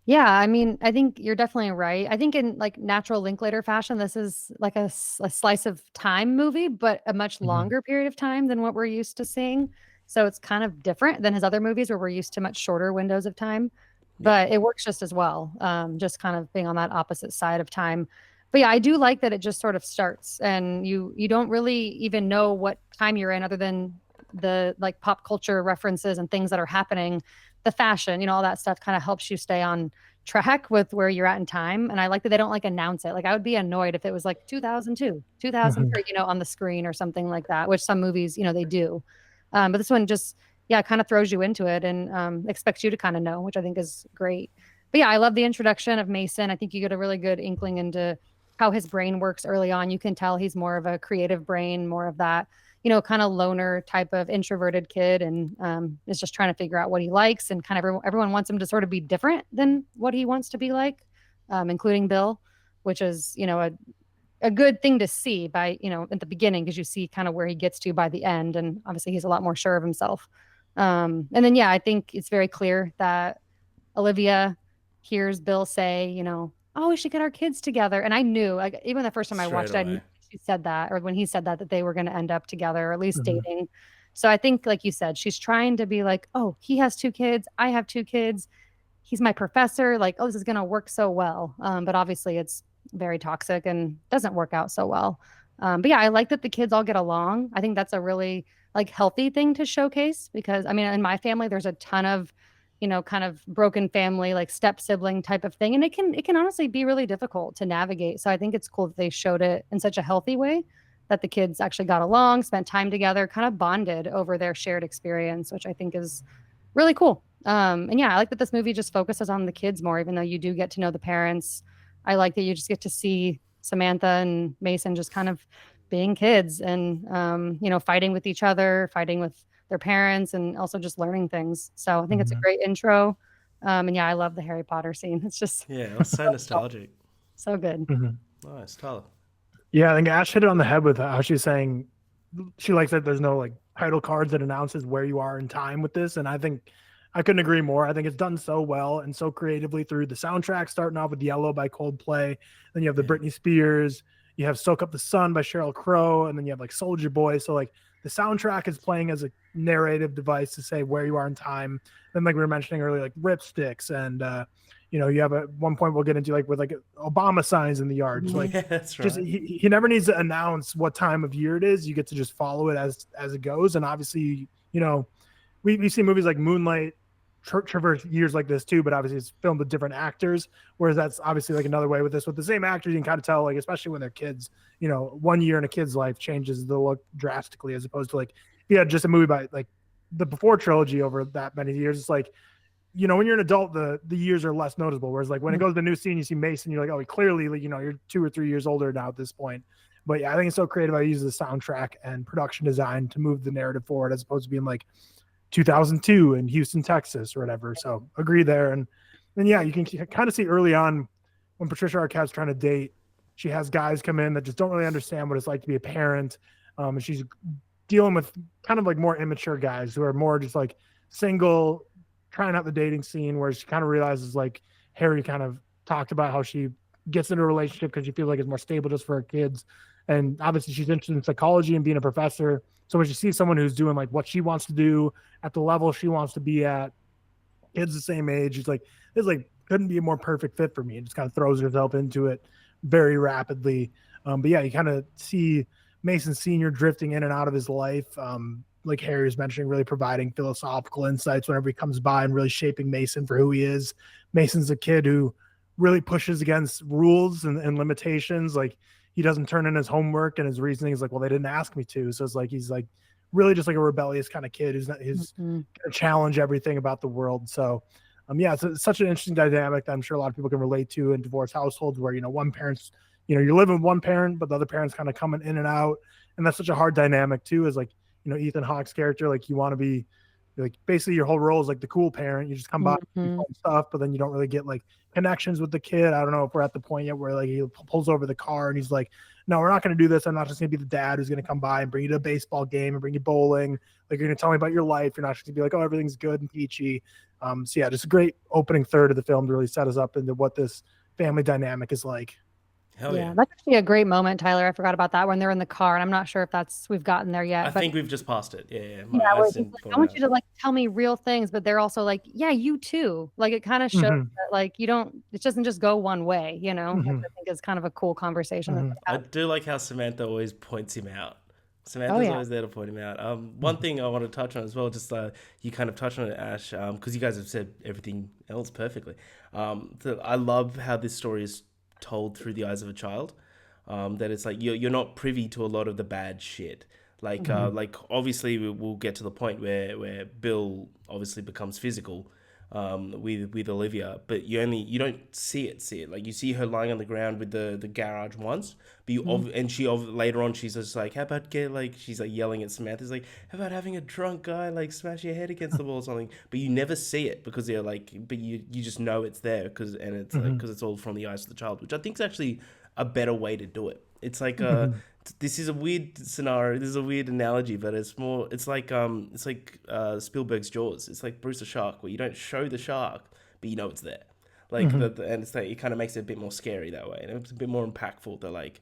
Speaker 3: Yeah, I mean, I think you're definitely right. I think in like natural Linklater fashion, this is like a slice of time movie, but a much longer period of time than what we're used to seeing. So it's kind of different than his other movies where we're used to much shorter windows of time. But it works just as well, just kind of being on that opposite side of time. But yeah, I do like that it just sort of starts and you don't really even know what time you're in other than the like pop culture references and things that are happening, the fashion, all that stuff kind of helps you stay on track with where you're at in time. And I like that they don't like announce it. Like I would be annoyed if it was like 2002, 2003, on the screen or something like that, which some movies, they do. But this one just, kind of throws you into it and expects you to kind of know, which I think is great. But yeah, I love the introduction of Mason. I think you get a really good inkling into how his brain works early on. You can tell he's more of a creative brain, more of that, kind of loner type of introverted kid and is just trying to figure out what he likes. And kind of everyone wants him to sort of be different than what he wants to be like, including Bill, which is, a good thing to see by, at the beginning, because you see kind of where he gets to by the end. And obviously he's a lot more sure of himself. And then, yeah, I think it's very clear that Olivia hears Bill say, oh, we should get our kids together. And I knew, like, even the first time I
Speaker 1: Straight
Speaker 3: watched it, I knew
Speaker 1: away.
Speaker 3: she said that, or when he said that they were going to end up together, or at least
Speaker 2: Mhm.
Speaker 3: dating. So I think, like you said, she's trying to be like, oh, he has 2 kids. I have 2 kids. He's my professor. Like, oh, this is going to work so well. But obviously it's very toxic and doesn't work out so well. But yeah, I like that the kids all get along. I think that's a really like healthy thing to showcase, because I mean, in my family, there's a ton of, kind of broken family, like step sibling type of thing. And it can honestly be really difficult to navigate. So I think it's cool that they showed it in such a healthy way, that the kids actually got along, spent time together, kind of bonded over their shared experience, which I think is really cool. And yeah, I like that this movie just focuses on the kids more, even though you do get to know the parents. I like that you just get to see Samantha and Mason just kind of being kids and, fighting with each other, fighting with their parents, and also just learning things. So I think it's a
Speaker 2: Mhm.
Speaker 3: great intro. And yeah, I love the Harry Potter scene. It's just
Speaker 1: Yeah, it was so nostalgic.
Speaker 3: so good.
Speaker 2: Mhm.
Speaker 1: Nice, Tyler.
Speaker 2: Yeah, I think Ash hit it on the head with how she's saying she likes that there's no like title cards that announces where you are in time with this. And I think I couldn't agree more. I think it's done so well and so creatively through the soundtrack, starting off with Yellow by Coldplay. Then you have the
Speaker 1: Yeah.
Speaker 2: Britney Spears, you have Soak Up the Sun by Sheryl Crow, and then you have like Soldier Boy. So like the soundtrack is playing as a narrative device to say where you are in time. Then like we were mentioning earlier, like Ripsticks and you have at one point we'll get into like with like Obama signs in the yard. So like
Speaker 1: Yeah, that's
Speaker 2: just
Speaker 1: right.
Speaker 2: he never needs to announce what time of year it is. You get to just follow it as it goes. And obviously, we see movies like Moonlight traverse years like this too, but obviously it's filmed with different actors. Whereas that's obviously like another way with this. With the same actors, you can kind of tell, like, especially when they're kids, 1 year in a kid's life changes the look drastically, as opposed to like if you had just a movie by like the before trilogy over that many years. It's like, when you're an adult, the years are less noticeable. Whereas like when it goes to the new scene, you see Mason, you're like, oh, clearly, like, you're 2 or 3 years older now at this point. But yeah, I think it's so creative. I use the soundtrack and production design to move the narrative forward, as opposed to being like 2002 in Houston, Texas, or whatever. So agree there. And then yeah, you can kind of see early on when Patricia Arquette's trying to date, she has guys come in that just don't really understand what it's like to be a parent, and she's dealing with kind of like more immature guys who are more just like single, trying out the dating scene, where she kind of realizes, like Harry kind of talked about, how she gets into a relationship because she feels like it's more stable just for her kids. And obviously she's interested in psychology and being a professor. So when she sees someone who's doing like what she wants to do at the level she wants to be at, kids the same age, it's like, this like couldn't be a more perfect fit for me. And just kind of throws herself into it very rapidly. But yeah, you kind of see Mason Sr. drifting in and out of his life. Like Harry was mentioning, really providing philosophical insights whenever he comes by and really shaping Mason for who he is. Mason's a kid who really pushes against rules and limitations. Like, he doesn't turn in his homework, and his reasoning is like, well, they didn't ask me to. So it's like, he's like really just like a rebellious kind of kid who's
Speaker 3: Mm-hmm.
Speaker 2: going to challenge everything about the world. So yeah, it's such an interesting dynamic that I'm sure a lot of people can relate to in divorced households where, one parent's, you're living with one parent, but the other parent's kind of coming in and out. And that's such a hard dynamic too, is like, Ethan Hawke's character, like, you want to be like, basically your whole role is like the cool parent. You just come by, you
Speaker 3: Mm-hmm.
Speaker 2: fun stuff, but then you don't really get like connections with the kid. I don't know if we're at the point yet where like he pulls over the car and he's like, no, we're not going to do this. I'm not just going to be the dad who's going to come by and bring you to a baseball game and bring you bowling. Like, you're going to tell me about your life. You're not just going to be like, oh, everything's good and peachy. So yeah, just a great opening third of the film to really set us up into what this family dynamic is like.
Speaker 1: Hell
Speaker 3: Yeah,
Speaker 1: yeah.
Speaker 3: that's actually a great moment, Tyler. I forgot about that when they're in the car, and I'm not sure if we've gotten there
Speaker 1: I
Speaker 3: yet. But
Speaker 1: think we've just passed it. Yeah, my
Speaker 3: yeah, where
Speaker 1: eyes
Speaker 3: he's
Speaker 1: didn't
Speaker 3: like, I
Speaker 1: point
Speaker 3: want
Speaker 1: out.
Speaker 3: you to like tell me real things, but they're also like, yeah, you too. Like, it kind of shows
Speaker 2: Mm-hmm.
Speaker 3: that like it doesn't just go one way, which
Speaker 2: Mm-hmm.
Speaker 3: I think is kind of a cool conversation that
Speaker 2: Mm-hmm.
Speaker 3: they
Speaker 1: I
Speaker 3: have.
Speaker 1: do like how Samantha always points him out.
Speaker 3: Oh
Speaker 1: Samantha's
Speaker 3: yeah.
Speaker 1: always there to point him out. One thing I want to touch on as well, just you kind of touched on it, Ash, because you guys have said everything else perfectly. I love how this story is told through the eyes of a child. That it's like you're not privy to a lot of the bad shit.
Speaker 2: Mm-hmm.
Speaker 1: Like obviously we'll get to the point where Bill obviously becomes physical, with Olivia, but you don't see it. Like, you see her lying on the ground with the garage once, but
Speaker 3: Mhm.
Speaker 1: and she later on she's just like, how about she's like yelling at Samantha, it's like, how about having a drunk guy like smash your head against the wall or something, but you never see it because they're like, but you just know it's there because it's like
Speaker 2: Mm-hmm.
Speaker 1: because it's all from the eyes of the child, which I think is actually a better way to do it. It's like
Speaker 2: Mhm.
Speaker 1: this is a weird scenario. This is a weird analogy, but it's like Spielberg's Jaws. It's like Bruce the Shark, where you don't show the shark, but you know it's there. Like
Speaker 2: Mhm.
Speaker 1: and it's like it kind of makes it a bit more scary that way, and it's a bit more impactful. That like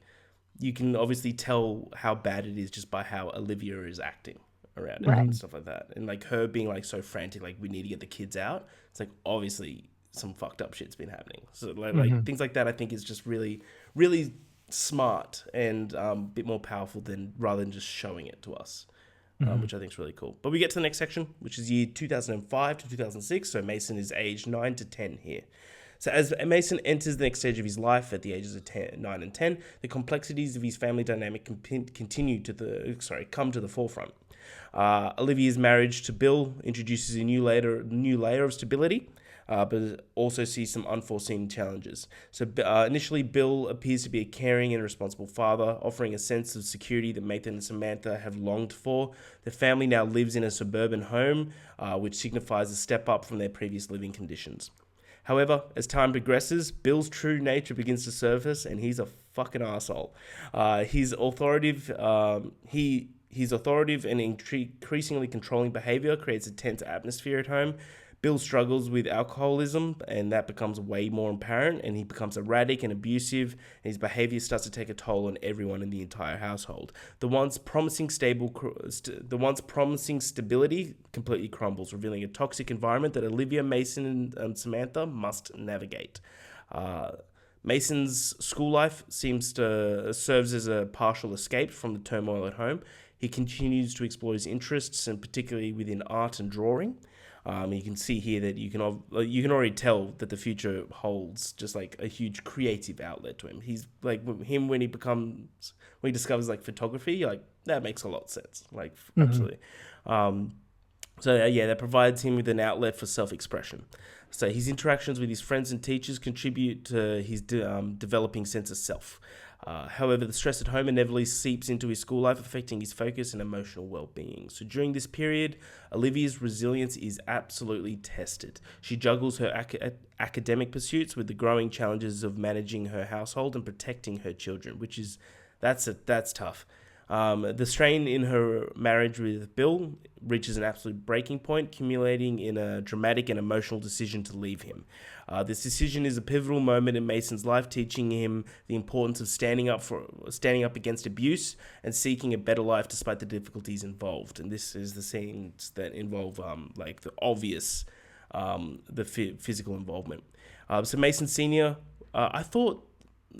Speaker 1: you can obviously tell how bad it is just by how Olivia is acting around it
Speaker 3: Right.
Speaker 1: and stuff like that, and like her being like so frantic, like we need to get the kids out. It's like obviously some fucked up shit's been happening. So like
Speaker 2: Mhm.
Speaker 1: things like that, I think is just really really smart and a bit more powerful than rather than just showing it to us.
Speaker 2: Mhm.
Speaker 1: Which I think is really cool. But we get to the next section, which is year 2005 to 2006. So Mason is aged 9 to 10 here. So as Mason enters the next stage of his life at the ages of 9 and 10, the complexities of his family dynamic continue to come to the forefront. Olivia's marriage to Bill introduces a new layer of stability, but also sees some unforeseen challenges. So initially, Bill appears to be a caring and responsible father, offering a sense of security that Nathan and Samantha have longed for. The family now lives in a suburban home, which signifies a step up from their previous living conditions. However, as time progresses, Bill's true nature begins to surface, and he's a fucking asshole. His authoritative and increasingly controlling behavior creates a tense atmosphere at home. Bill struggles with alcoholism, and that becomes way more apparent, and he becomes erratic and abusive, and his behavior starts to take a toll on everyone in the entire household. The once promising stability completely crumbles, revealing a toxic environment that Olivia, Mason, and Samantha must navigate. Mason's school life serves as a partial escape from the turmoil at home. He continues to explore his interests, and particularly within art and drawing. You can see here that you can already tell that the future holds just like a huge creative outlet to him. He's like him when he discovers like photography, like that makes a lot of sense. Like absolutely. That provides him with an outlet for self-expression. So his interactions with his friends and teachers contribute to his developing sense of self. However, the stress at home inevitably seeps into his school life, affecting his focus and emotional well-being. So during this period, Olivia's resilience is absolutely tested. She juggles her academic pursuits with the growing challenges of managing her household and protecting her children, that's tough. The strain in her marriage with Bill reaches an absolute breaking point, culminating in a dramatic and emotional decision to leave him. This decision is a pivotal moment in Mason's life, teaching him the importance of standing up against abuse and seeking a better life despite the difficulties involved. And this is the scenes that involve like the obvious, physical involvement. So Mason Senior, I thought,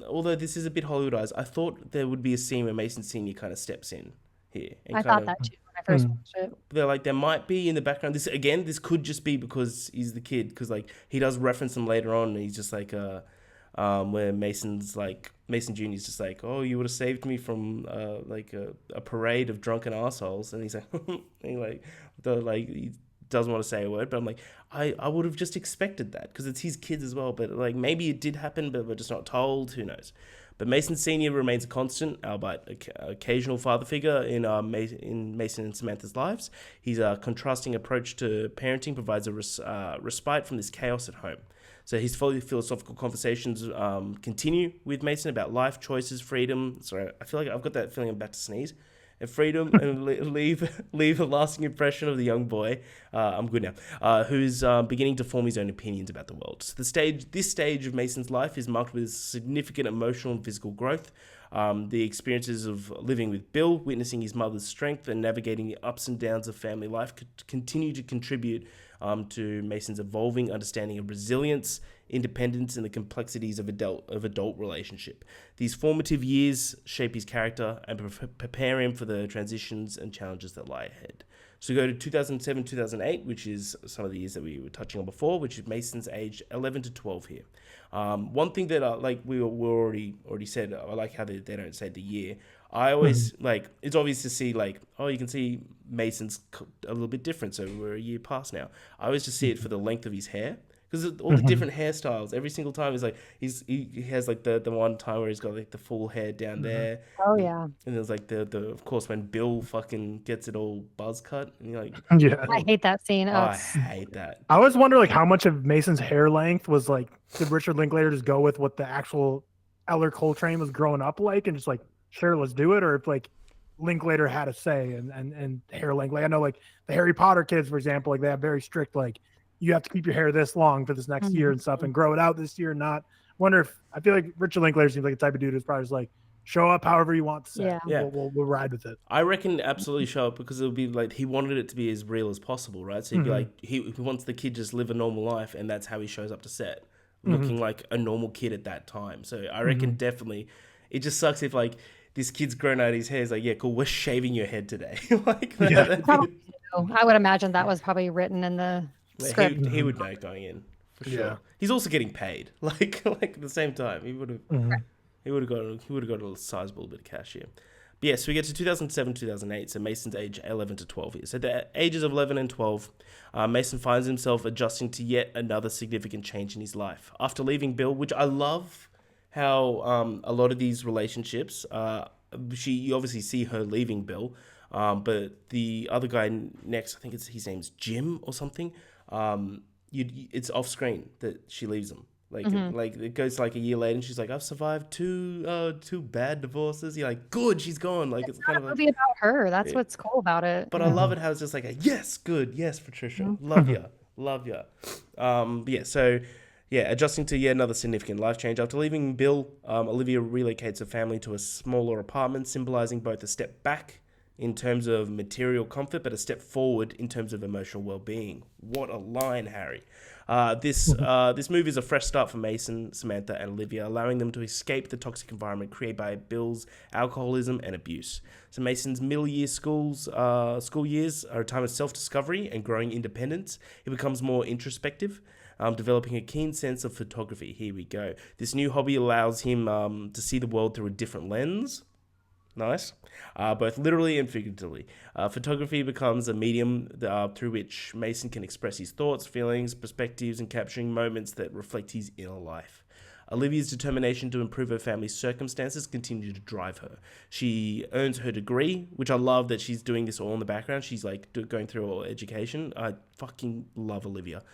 Speaker 1: although this is a bit Hollywoodized, I thought there would be a scene where Mason Senior kind of steps in here. And
Speaker 3: I thought that too when I first watched it.
Speaker 1: They're like, there might be in the background. This could just be because he's the kid, because like he does reference him later on. And he's just like, where Mason Jr.'s just like, oh, you would have saved me from like a parade of drunken assholes, and he's like, he doesn't want to say a word, but I'm like, I would have just expected that because it's his kids as well. But like maybe it did happen, but we're just not told. Who knows? But Mason Senior remains a constant, albeit occasional father figure in Mason and Samantha's lives. His contrasting approach to parenting provides a respite from this chaos at home. So his philosophical conversations continue with Mason about life choices, freedom. Sorry, I feel like I've got that feeling I'm about to sneeze. And freedom, and leave a lasting impression of the young boy. I'm good now. Who's beginning to form his own opinions about the world. So this stage of Mason's life is marked with significant emotional and physical growth. The experiences of living with Bill, witnessing his mother's strength, and navigating the ups and downs of family life continue to contribute to Mason's evolving understanding of resilience, independence, and the complexities of adult relationship. These formative years shape his character and prepare him for the transitions and challenges that lie ahead. So we go to 2007, 2008, which is some of the years that we were touching on before, which is Mason's age 11 to 12 here. One thing that like we already said, I like how they don't say the year. I always like, it's obvious to see like, oh, you can see Mason's a little bit different. So we're a year past now. I always just see it for the length of his hair. Because all the different hairstyles, every single time is like he has like the one time where he's got like the full hair down there.
Speaker 3: Oh yeah.
Speaker 1: And there's like the of course when Bill fucking gets it all buzz cut and you're like,
Speaker 2: Yeah.
Speaker 3: I hate that scene.
Speaker 1: I hate that.
Speaker 2: I always wonder like how much of Mason's hair length was like, did Richard Linklater just go with what the actual Eller Coltrane was growing up like and just like sure, let's do it, or if like Linklater had a say and hair length. Like I know like the Harry Potter kids, for example, like they have very strict like you have to keep your hair this long for this next year and stuff and grow it out this year. Not wonder if I feel like Richard Linklater seems like a type of dude who's probably just like show up however you want to say.
Speaker 3: Yeah.
Speaker 2: We'll ride with it.
Speaker 1: I reckon absolutely show up because it'll be like he wanted it to be as real as possible, right? So he'd be like he wants the kid just live a normal life, and that's how he shows up to set, looking like a normal kid at that time. So I reckon definitely it just sucks if like this kid's grown out his hair. He's like, yeah, cool, we're shaving your head today. Like
Speaker 3: I would imagine that was probably written in the script.
Speaker 1: He would know going in for sure. Yeah. He's also getting paid. Like at the same time, he would have. He would have got a sizable bit of cash here. But yeah, so we get to 2007, 2008. So Mason's age 11 to 12 years. So the ages of 11 and 12, Mason finds himself adjusting to yet another significant change in his life. After leaving Bill, which I love how a lot of these relationships, you obviously see her leaving Bill, but the other guy next, I think his name's Jim or something, it's off screen that she leaves him. Like it goes like a year later, and she's like, "I've survived two bad divorces." You're like, "Good, she's gone." Like it's kind of
Speaker 3: movie about her. That's what's cool about it.
Speaker 1: But I love it how it's just like, "Yes, good, yes, Patricia, love ya." Adjusting to yet another significant life change after leaving Bill, Olivia relocates her family to a smaller apartment, symbolizing both a step back in terms of material comfort, but a step forward in terms of emotional well-being. What a line, Harry. This move is a fresh start for Mason, Samantha, and Olivia, allowing them to escape the toxic environment created by Bill's alcoholism and abuse. So Mason's middle year school years are a time of self-discovery and growing independence. He becomes more introspective, developing a keen sense of photography. Here we go. This new hobby allows him to see the world through a different lens. Nice. Both literally and figuratively. Photography becomes a medium through which Mason can express his thoughts, feelings, perspectives, and capturing moments that reflect his inner life. Olivia's determination to improve her family's circumstances continue to drive her. She earns her degree, which I love that she's doing this all in the background. She's like going through all education. I fucking love Olivia.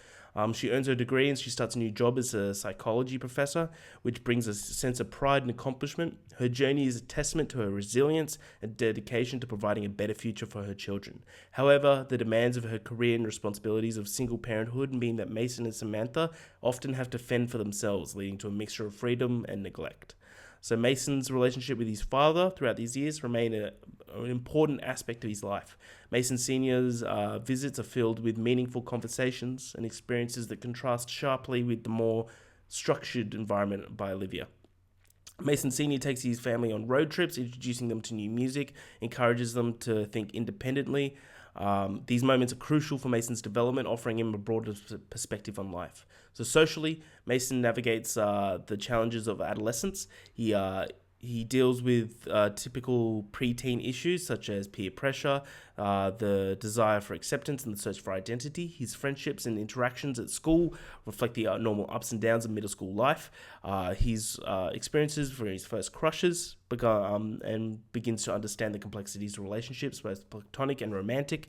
Speaker 1: She earns her degree and she starts a new job as a psychology professor, which brings a sense of pride and accomplishment. Her journey is a testament to her resilience and dedication to providing a better future for her children. However, the demands of her career and responsibilities of single parenthood mean that Mason and Samantha often have to fend for themselves, leading to a mixture of freedom and neglect. So Mason's relationship with his father throughout these years remain an important aspect of his life. Mason Sr.'s visits are filled with meaningful conversations and experiences that contrast sharply with the more structured environment by Olivia. Mason Sr. takes his family on road trips, introducing them to new music, encourages them to think independently. These moments are crucial for Mason's development, offering him a broader perspective on life. So socially, Mason navigates the challenges of adolescence. He deals with typical preteen issues such as peer pressure, the desire for acceptance and the search for identity. His friendships and interactions at school reflect the normal ups and downs of middle school life. His experiences for his first crushes and begins to understand the complexities of relationships, both platonic and romantic.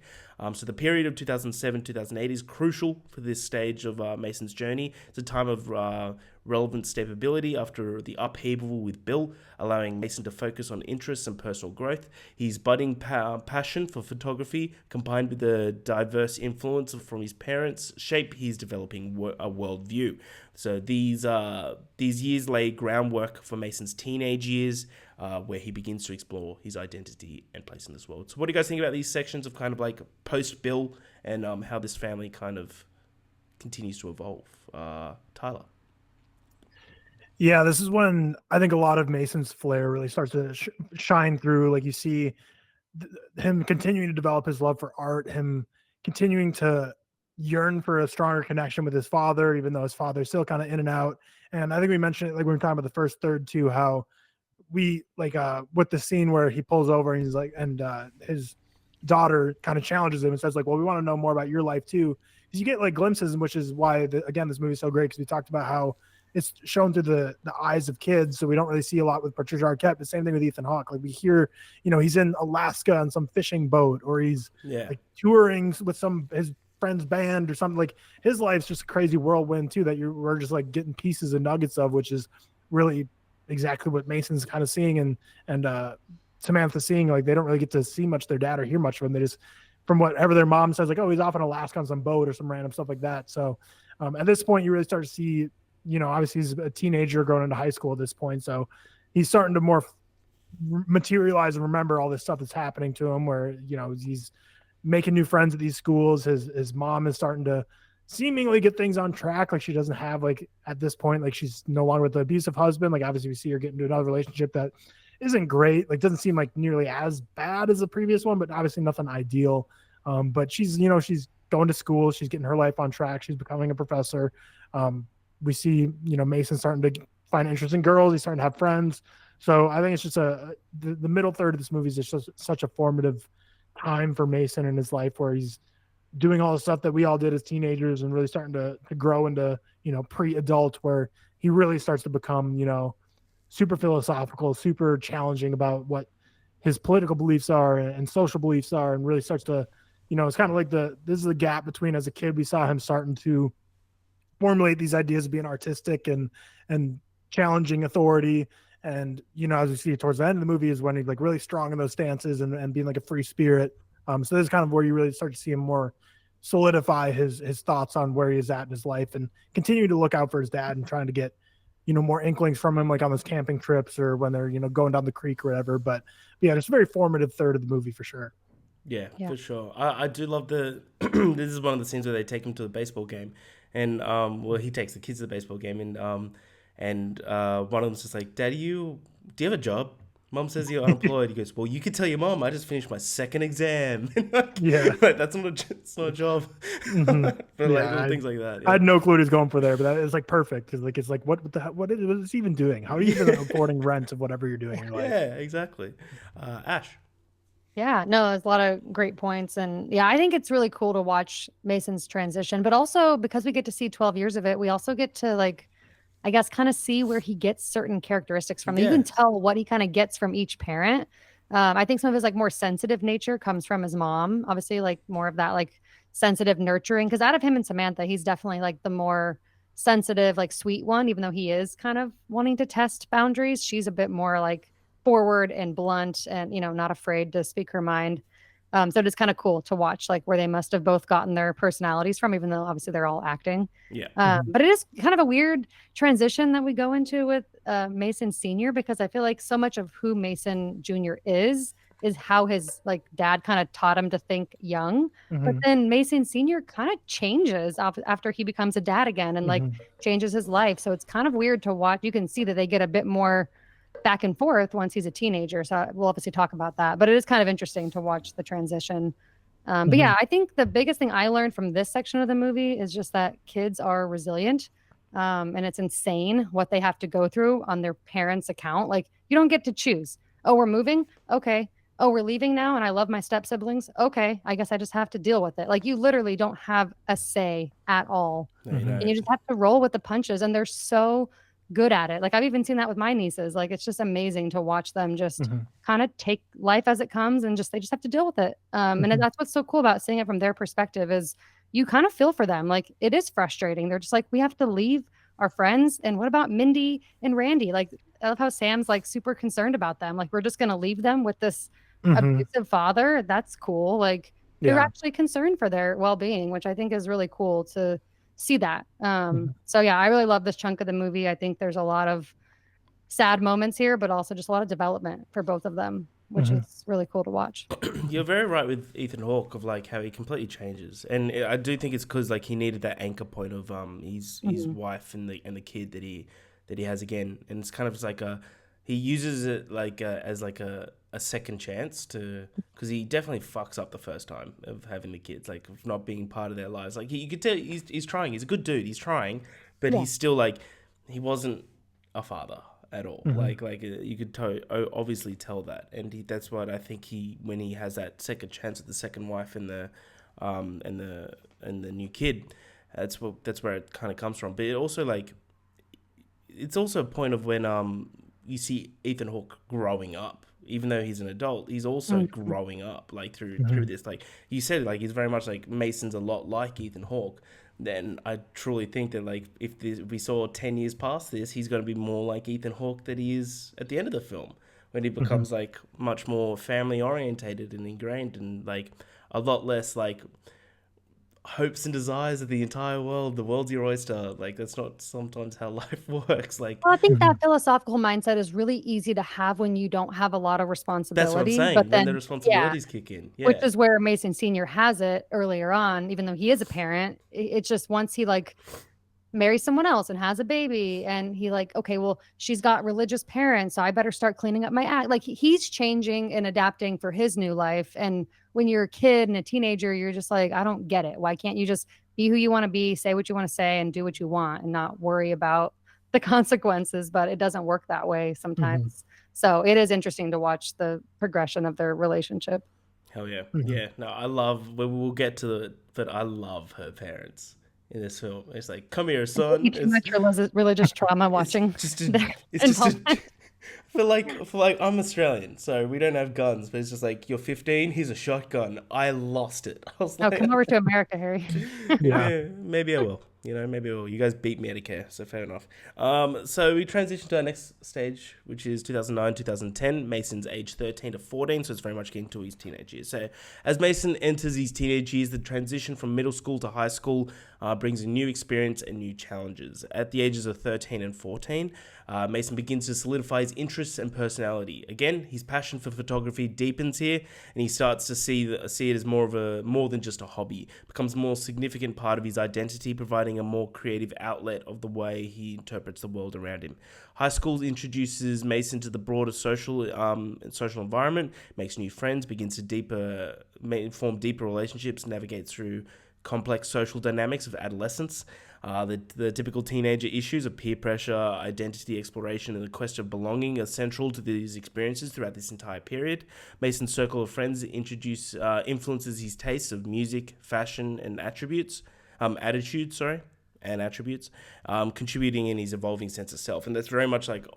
Speaker 1: So the period of 2007-2008 is crucial for this stage of Mason's journey. It's a time of relevant stability after the upheaval with Bill, allowing Mason to focus on interests and personal growth. His budding passion for photography, combined with the diverse influence from his parents, shape his developing a worldview. So these years lay groundwork for Mason's teenage years, where he begins to explore his identity and place in this world. So what do you guys think about these sections of kind of like post-Bill and how this family kind of continues to evolve? Tyler?
Speaker 2: Yeah, this is when I think a lot of Mason's flair really starts to shine through. Like you see him continuing to develop his love for art, him continuing to yearn for a stronger connection with his father, even though his father's still kind of in and out. And I think we mentioned it, like we were talking about the first third too, how we like with the scene where he pulls over and he's like, and his daughter kind of challenges him and says like, well, we want to know more about your life too. Because you get like glimpses, which is why again, this movie is so great, because we talked about how it's shown through the eyes of kids, so we don't really see a lot with Patricia Arquette. The same thing with Ethan Hawke. Like we hear, he's in Alaska on some fishing boat, or he's like touring with his friend's band or something. Like his life's just a crazy whirlwind too, that we're just like getting pieces and nuggets of, which is really exactly what Mason's kind of seeing and Samantha's seeing. Like they don't really get to see much of their dad or hear much of him. They just, from whatever their mom says, like, oh, he's off in Alaska on some boat or some random stuff like that. So at this point, you really start to see, obviously he's a teenager going into high school at this point. So he's starting to more materialize and remember all this stuff that's happening to him, where, he's making new friends at these schools. His mom is starting to seemingly get things on track. Like she doesn't have, like, at this point, like she's no longer with the abusive husband. Like obviously we see her get into another relationship that isn't great. Like doesn't seem like nearly as bad as the previous one, but obviously nothing ideal. But she's, she's going to school. She's getting her life on track. She's becoming a professor. We see, Mason starting to find interest in girls. He's starting to have friends. So I think it's just the middle third of this movie is just such a formative time for Mason in his life, where he's doing all the stuff that we all did as teenagers and really starting to grow into, pre-adult, where he really starts to become, super philosophical, super challenging about what his political beliefs are and social beliefs are, and really starts to, it's kind of like this is the gap between, as a kid, we saw him starting to formulate these ideas of being artistic and challenging authority. And, as we see towards the end of the movie is when he's like really strong in those stances and being like a free spirit. So this is kind of where you really start to see him more solidify his thoughts on where he is at in his life, and continue to look out for his dad and trying to get, more inklings from him, like on those camping trips or when they're, going down the creek or whatever. But yeah, it's a very formative third of the movie for sure.
Speaker 1: Yeah, for sure. I do love this is one of the scenes where they take him to the baseball game, and he takes the kids to the baseball game, and one of them's just like, Daddy, do you have a job? Mom says you're unemployed. He goes, well, you could tell your mom I just finished my second exam. Like, that's not a job.
Speaker 2: Mm-hmm.
Speaker 1: But like things like that. Yeah.
Speaker 2: I had no clue what he's going for there, but that is like perfect. Cause it's like, what is he even doing? How are you even affording rent of whatever you're doing in your life?
Speaker 1: Yeah, exactly. Ash.
Speaker 3: Yeah, no, there's a lot of great points. And yeah, I think it's really cool to watch Mason's transition, but also because we get to see 12 years of it, we also get to, like, I guess, kind of see where he gets certain characteristics from. You can tell what he kind of gets from each parent. I think some of his like more sensitive nature comes from his mom, obviously, like more of that like sensitive nurturing. Because out of him and Samantha, he's definitely like the more sensitive, like sweet one, even though he is kind of wanting to test boundaries. She's a bit more like forward and blunt and, not afraid to speak her mind. So it's kind of cool to watch, like, where they must have both gotten their personalities from, even though obviously they're all acting.
Speaker 1: Yeah.
Speaker 3: But it is kind of a weird transition that we go into with Mason Sr., because I feel like so much of who Mason Jr. is how his like dad kind of taught him to think young. But then Mason Sr. kind of changes after he becomes a dad again and like changes his life. So it's kind of weird to watch. You can see that they get a bit more back and forth once he's a teenager. So we'll obviously talk about that, but it is kind of interesting to watch the transition. But yeah, I think the biggest thing I learned from this section of the movie is just that kids are resilient. And it's insane what they have to go through on their parents' account. Like, you don't get to choose. Oh, we're moving. Okay. Oh, we're leaving now. And I love my step siblings. Okay. I guess I just have to deal with it. Like, you literally don't have a say at all. And you just have to roll with the punches. And they're so good at it. Like, I've even seen that with my nieces. Like, it's just amazing to watch them just kind of take life as it comes, and they just have to deal with it. And that's what's so cool about seeing it from their perspective, is you kind of feel for them. Like, it is frustrating. They're just like, we have to leave our friends. And what about Mindy and Randy? Like, I love how Sam's like super concerned about them. Like, we're just going to leave them with this abusive father. That's cool. Like, they're actually concerned for their well-being, which I think is really cool to see that. So yeah, I really love this chunk of the movie. I think there's a lot of sad moments here, but also just a lot of development for both of them, which is really cool to watch.
Speaker 1: You're very right with Ethan Hawke of like how he completely changes, and I do think it's because like he needed that anchor point of his wife and the kid that he has again, and it's kind of just like he uses it like as like a second chance to, because he definitely fucks up the first time of having the kids, like of not being part of their lives. Like you could tell he's trying. He's a good dude. He's trying, but he's still like, he wasn't a father at all. Like you could obviously tell that, and that's what I think when he has that second chance with the second wife and the new kid, that's where it kind of comes from. But it also like, it's also a point of when you see Ethan Hawke growing up. Even though he's an adult, he's also growing up, like through this. Like you said, like he's very much like Mason's a lot like Ethan Hawke. then I truly think that like if we saw 10 years past this, he's going to be more like Ethan Hawke that he is at the end of the film, when he becomes like much more family orientated and ingrained, and like a lot less like hopes and desires of the entire world. The world's your oyster. Like that's not sometimes how life works. Like
Speaker 3: Well, I think that philosophical mindset is really easy to have when you don't have a lot of
Speaker 1: that's what I'm
Speaker 3: responsibility.
Speaker 1: saying.
Speaker 3: But
Speaker 1: When the
Speaker 3: then,
Speaker 1: responsibilities kick in,
Speaker 3: which
Speaker 1: yeah,
Speaker 3: is where Mason Sr. has it earlier on, even though he is a parent. It's just once he like marries someone else and has a baby, and he like, okay, well, she's got religious parents, so I better start cleaning up my act. Like he's changing and adapting for his new life. And when you're a kid and a teenager, you're just like, I don't get it. Why can't you just be who you want to be, say what you want to say, and do what you want, and not worry about the consequences? But it doesn't work that way sometimes. So it is interesting to watch the progression of their relationship.
Speaker 1: hell yeah, yeah. No, I love. We'll get to it, but I love her parents in this film. It's like, come here, son.
Speaker 3: Too much religious trauma watching.
Speaker 1: It's
Speaker 3: their
Speaker 1: just
Speaker 3: involvement.
Speaker 1: for like I'm Australian, so we don't have guns, but it's just like, you're 15, here's a shotgun. I lost it. I was
Speaker 3: Oh,
Speaker 1: like,
Speaker 3: come over to America, Harry.
Speaker 1: yeah, maybe I will. You know, maybe I will. You guys beat me at a care, so fair enough. So we transition to our next stage, which is 2009, 2010. Mason's age 13 to 14, so it's very much getting to his teenage years. So as Mason enters his teenage years, the transition from middle school to high school brings a new experience and new challenges. At the ages of 13 and 14, Mason begins to solidify his interests and personality. Again, his passion for photography deepens here, and he starts to see it as more than just a hobby. It becomes a more significant part of his identity, providing a more creative outlet of the way he interprets the world around him. High school introduces Mason to the broader social environment, makes new friends, begins to form deeper relationships, navigate through complex social dynamics of adolescence. The typical teenager issues of peer pressure, identity exploration, and the quest of belonging are central to these experiences throughout this entire period. Mason's circle of friends influences his tastes of music, fashion, and attitudes, contributing in his evolving sense of self. And that's very much like,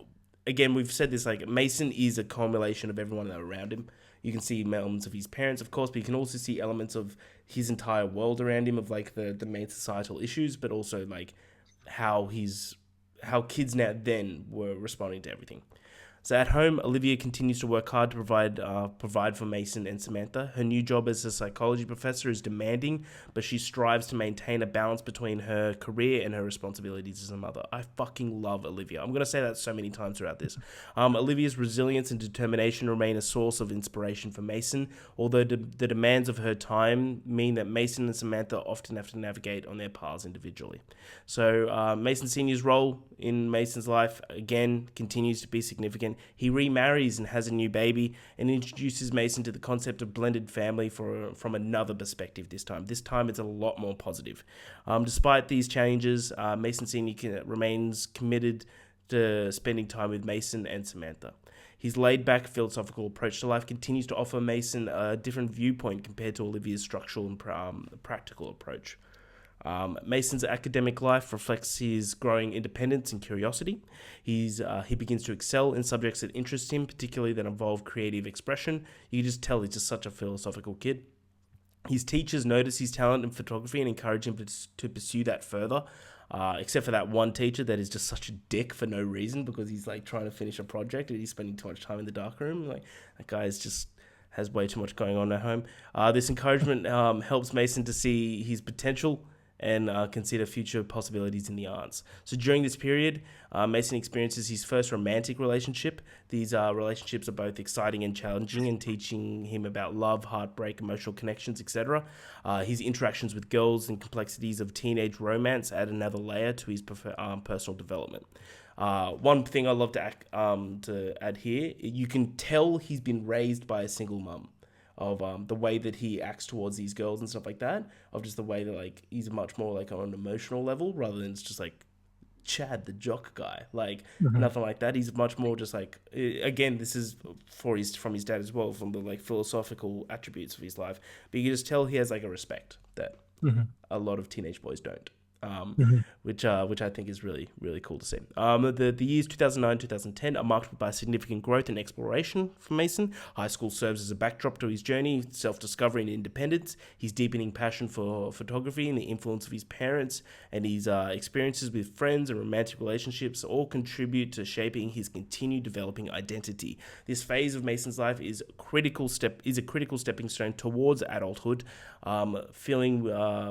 Speaker 1: again, we've said this, like Mason is a culmination of everyone around him. You can see elements of his parents, of course, but you can also see elements of his entire world around him, of like the main societal issues, but also like how kids now then were responding to everything. So at home, Olivia continues to work hard to provide for Mason and Samantha. Her new job as a psychology professor is demanding, but she strives to maintain a balance between her career and her responsibilities as a mother. I fucking love Olivia. I'm going to say that so many times throughout this. Olivia's resilience and determination remain a source of inspiration for Mason, although the demands of her time mean that Mason and Samantha often have to navigate on their paths individually. So Mason Sr.'s role in Mason's life, again, continues to be significant. He remarries and has a new baby, and introduces Mason to the concept of blended family from another perspective this time. This time it's a lot more positive. Despite these changes, Mason Sr. remains committed to spending time with Mason and Samantha. His laid-back philosophical approach to life continues to offer Mason a different viewpoint compared to Olivia's structural and practical approach. Mason's academic life reflects his growing independence and curiosity. He begins to excel in subjects that interest him, particularly that involve creative expression. You can just tell he's just such a philosophical kid. His teachers notice his talent in photography and encourage him to pursue that further, except for that one teacher that is just such a dick for no reason, because he's like trying to finish a project and he's spending too much time in the darkroom. Like, that guy has way too much going on at home. This encouragement helps Mason to see his potential and consider future possibilities in the arts. So during this period, Mason experiences his first romantic relationship. These relationships are both exciting and challenging, and teaching him about love, heartbreak, emotional connections, etc. His interactions with girls and complexities of teenage romance add another layer to his personal development. One thing I love to add here, you can tell he's been raised by a single mum. Of the way that he acts towards these girls and stuff like that, of just the way that like he's much more like on an emotional level, rather than it's just like Chad the jock guy, like nothing like that. He's much more just like, again, this is from his dad as well, from the like philosophical attributes of his life, but you can just tell he has like a respect that a lot of teenage boys don't. which I think is really, really cool to see. The years 2009, 2010 are marked by significant growth and exploration for Mason. High school serves as a backdrop to his journey, self-discovery and independence. His deepening passion for photography and the influence of his parents and his experiences with friends and romantic relationships all contribute to shaping his continued developing identity. This phase of Mason's life is a critical stepping stone towards adulthood, filling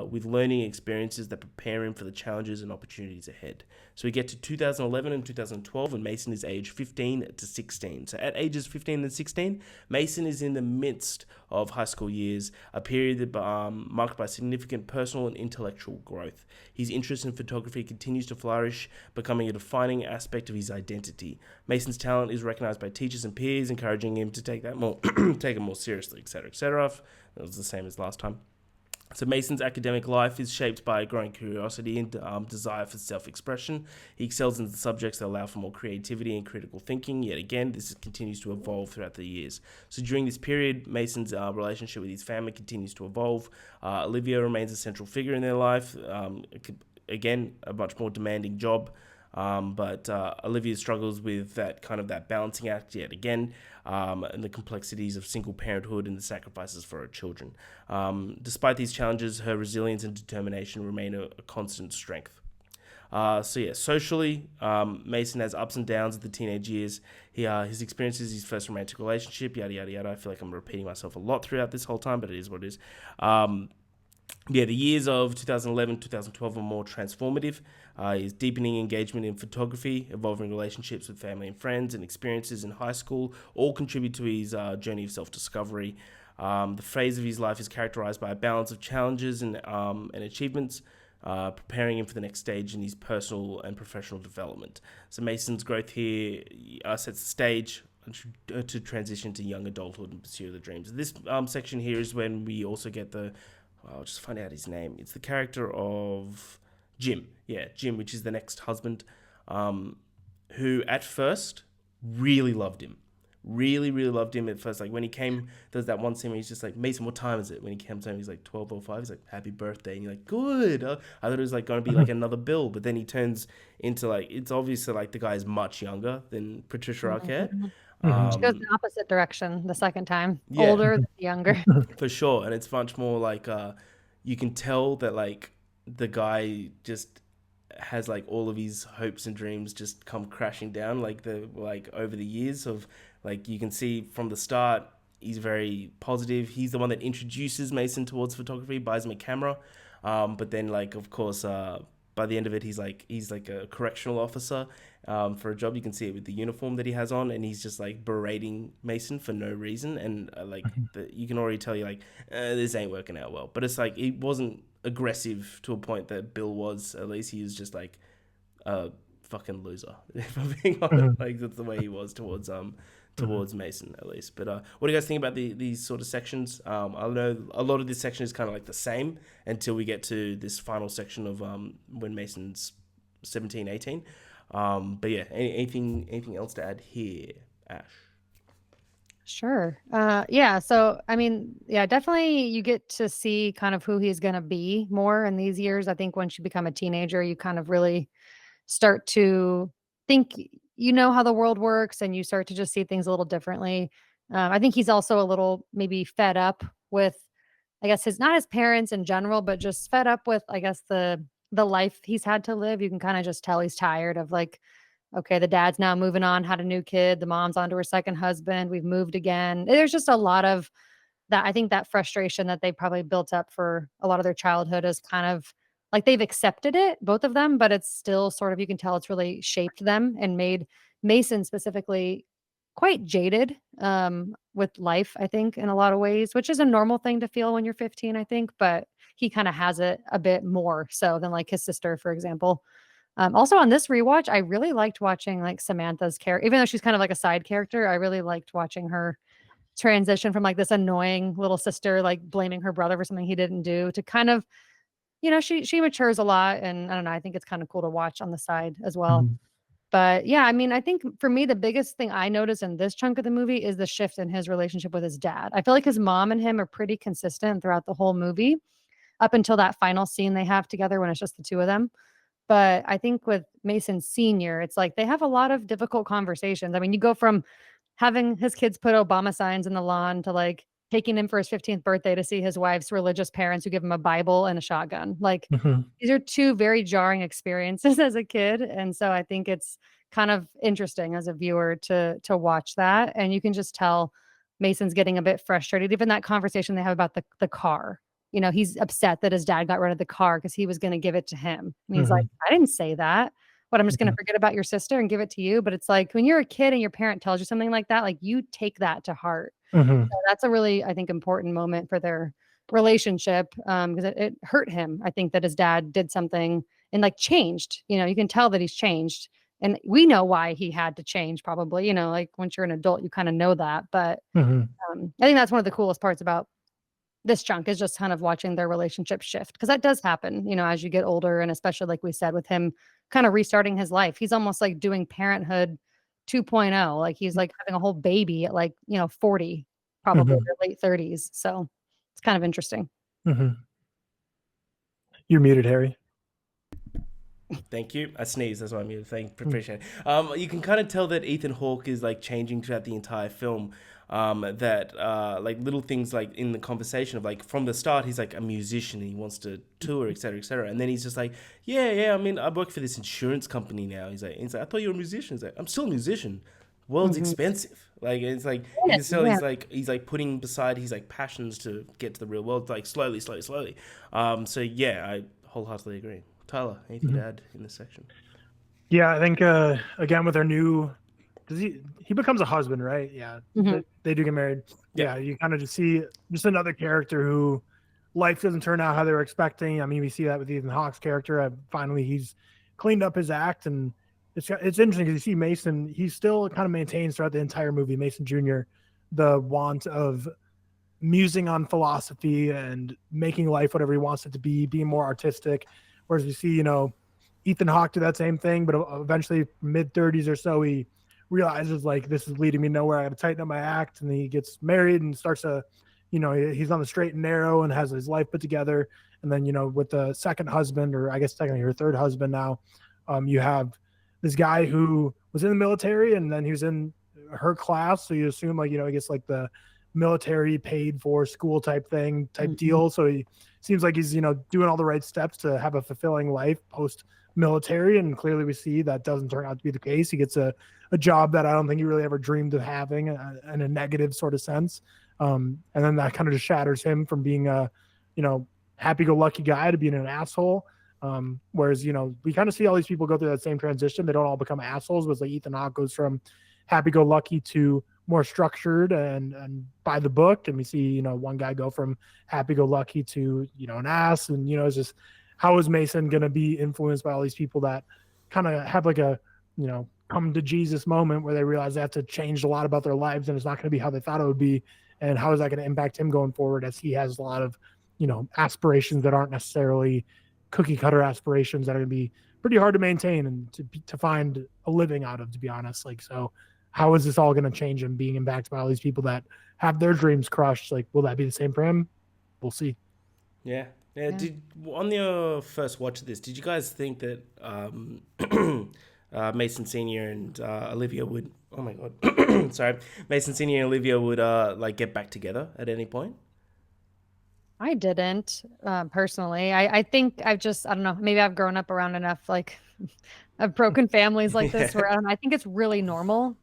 Speaker 1: with learning experiences that prepare him for the challenges and opportunities ahead. So we get to 2011 and 2012, and Mason is aged 15 to 16. So at ages 15 and 16, Mason is in the midst of high school years, a period that marked by significant personal and intellectual growth. His interest in photography continues to flourish, becoming a defining aspect of his identity. Mason's talent is recognized by teachers and peers, encouraging him to take it more seriously, etc., etc. It was the same as last time. So Mason's academic life is shaped by a growing curiosity and desire for self-expression. He excels in the subjects that allow for more creativity and critical thinking. Yet again, this continues to evolve throughout the years. So during this period, Mason's relationship with his family continues to evolve. Olivia remains a central figure in their life. Again, a much more demanding job. But Olivia struggles with that balancing act yet again, and the complexities of single parenthood and the sacrifices for her children. Despite these challenges, her resilience and determination remain a constant strength. Socially, Mason has ups and downs of the teenage years. His experiences, his first romantic relationship, yada, yada, yada. I feel like I'm repeating myself a lot throughout this whole time, but it is what it is. The years of 2011, 2012 are more transformative. His deepening engagement in photography, evolving relationships with family and friends, and experiences in high school all contribute to his journey of self-discovery. The phase of his life is characterized by a balance of challenges and achievements, preparing him for the next stage in his personal and professional development. So Mason's growth here sets the stage to transition to young adulthood and pursue the dreams. This section here is when we also get I'll just find out his name. It's the character of Jim. Yeah, Jim, which is the next husband, who at first really loved him. Really, really loved him at first. Like when he came, there's that one scene where he's just like, Mason, what time is it? When he comes home, he's like 12:05. He's like, happy birthday. And you're like, good. I thought it was like going to be like another bill. But then he turns into like, it's obviously like the guy's much younger than Patricia Arquette.
Speaker 3: She goes the opposite direction the second time. Yeah. Older than younger.
Speaker 1: For sure. And it's much more like you can tell that like the guy just has like all of his hopes and dreams just come crashing down like over the years of like you can see from the start he's very positive. He's the one that introduces Mason towards photography, buys him a camera. But then like of course by the end of it he's like a correctional officer for a job. You can see it with the uniform that he has on, and he's just like berating Mason for no reason, and you can already tell you like this ain't working out well. But it's like he wasn't aggressive to a point that Bill was. At least he was just like a fucking loser, if I'm being honest. Like that's the way he was towards Mason, at least. But what do you guys think about these sort of sections? I know a lot of this section is kind of like the same until we get to this final section of when Mason's 17, 18. But yeah, anything else to add here, Ash?
Speaker 3: Sure. Yeah. So, I mean, yeah, definitely you get to see kind of who he's going to be more in these years. I think once you become a teenager, you kind of really start to think you know how the world works and you start to just see things a little differently. I think he's also a little maybe fed up with, I guess, not his parents in general, but just fed up with, I guess, the life he's had to live. You can kind of just tell he's tired of like, okay, the dad's now moving on, had a new kid. The mom's on to her second husband. We've moved again. There's just a lot of that. I think that frustration that they probably built up for a lot of their childhood is kind of like they've accepted it, both of them, but it's still sort of, you can tell it's really shaped them and made Mason specifically quite jaded with life, I think, in a lot of ways, which is a normal thing to feel when you're 15, I think, but he kind of has it a bit more so than like his sister, for example. Also on this rewatch, I really liked watching like Samantha's character, even though she's kind of like a side character. I really liked watching her transition from like this annoying little sister, like blaming her brother for something he didn't do, to kind of, you know, she matures a lot. And I don't know, I think it's kind of cool to watch on the side as well. But yeah, I mean, I think for me, the biggest thing I noticed in this chunk of the movie is the shift in his relationship with his dad. I feel like his mom and him are pretty consistent throughout the whole movie. up until that final scene they have together when it's just the two of them. But I think with Mason Sr., it's like they have a lot of difficult conversations. I mean, you go from having his kids put Obama signs in the lawn to like taking him for his 15th birthday to see his wife's religious parents who give him a Bible and a shotgun. Like these are two very jarring experiences as a kid. And so I think it's kind of interesting as a viewer to watch that. And you can just tell Mason's getting a bit frustrated. Even that conversation they have about the car. You know, he's upset that his dad got rid of the car because he was going to give it to him. And he's like, I didn't say that. But I'm just going to forget about your sister and give it to you. But it's like when you're a kid and your parent tells you something like that, like you take that to heart. So that's a really, I think, important moment for their relationship because it hurt him. I think that his dad did something and like changed. You know, you can tell that he's changed. And we know why he had to change probably. You know, like once you're an adult, you kind of know that. But I think that's one of the coolest parts about this chunk is just kind of watching their relationship shift because that does happen, you know, as you get older. And especially like we said, with him kind of restarting his life, he's almost like doing parenthood 2.0. Like he's like having a whole baby at like, you know, 40, probably their late 30s. So it's kind of interesting.
Speaker 2: You're muted, Harry.
Speaker 1: Thank you. I sneezed. That's why I'm muted. Appreciate it. You can kind of tell that Ethan Hawke is like changing throughout the entire film. That like little things like in the conversation of like from the start he's like a musician and he wants to tour, etc., and then he's just like yeah I mean I work for this insurance company now. He's like I thought you were a musician. He's like I'm still a musician. World's expensive. Like it's like you can tell he's like putting beside his like passions to get to the real world like slowly. So yeah, I wholeheartedly agree. Tyler, anything to add in this section?
Speaker 2: Yeah, I think again with our new. Does he becomes a husband, right? Yeah. They do get married. Yeah. You kind of just see just another character who life doesn't turn out how they were expecting. I mean, we see that with Ethan Hawke's character. Finally, he's cleaned up his act, and it's interesting because you see Mason. He still kind of maintains throughout the entire movie, Mason Jr., the want of musing on philosophy and making life whatever he wants it to be, being more artistic. Whereas we see, you know, Ethan Hawke do that same thing, but eventually mid-30s or so, he realizes like this is leading me nowhere. I got to tighten up my act, and he gets married and starts to, you know, he's on the straight and narrow and has his life put together. And then, you know, with the second husband, or I guess technically her third husband now, you have this guy who was in the military and then he was in her class. So you assume like, you know, he gets like the military paid for school type deal. So he seems like he's, you know, doing all the right steps to have a fulfilling life post military, and clearly we see that doesn't turn out to be the case. He gets a job that I don't think he really ever dreamed of having in a negative sort of sense, and then that kind of just shatters him from being a, you know, happy-go-lucky guy to being an asshole. Whereas, you know, we kind of see all these people go through that same transition. They don't all become assholes, but like Ethan Hawke goes from happy-go-lucky to more structured and by the book, and we see, you know, one guy go from happy-go-lucky to, you know, an ass. And, you know, it's just, how is Mason going to be influenced by all these people that kind of have like a, you know, come to Jesus moment where they realize they have to change a lot about their lives and it's not going to be how they thought it would be? And how is that going to impact him going forward, as he has a lot of, you know, aspirations that aren't necessarily cookie cutter aspirations that are going to be pretty hard to maintain and to find a living out of, to be honest. Like, so how is this all going to change him being impacted by all these people that have their dreams crushed? Like, will that be the same for him? We'll see.
Speaker 1: Yeah. Did on your first watch of this, did you guys think that Mason Senior and Olivia would? Oh my god, sorry, Mason Senior and Olivia would like get back together at any point?
Speaker 3: I didn't personally. I think I don't know. Maybe I've grown up around enough like of broken families like this where I think it's really normal.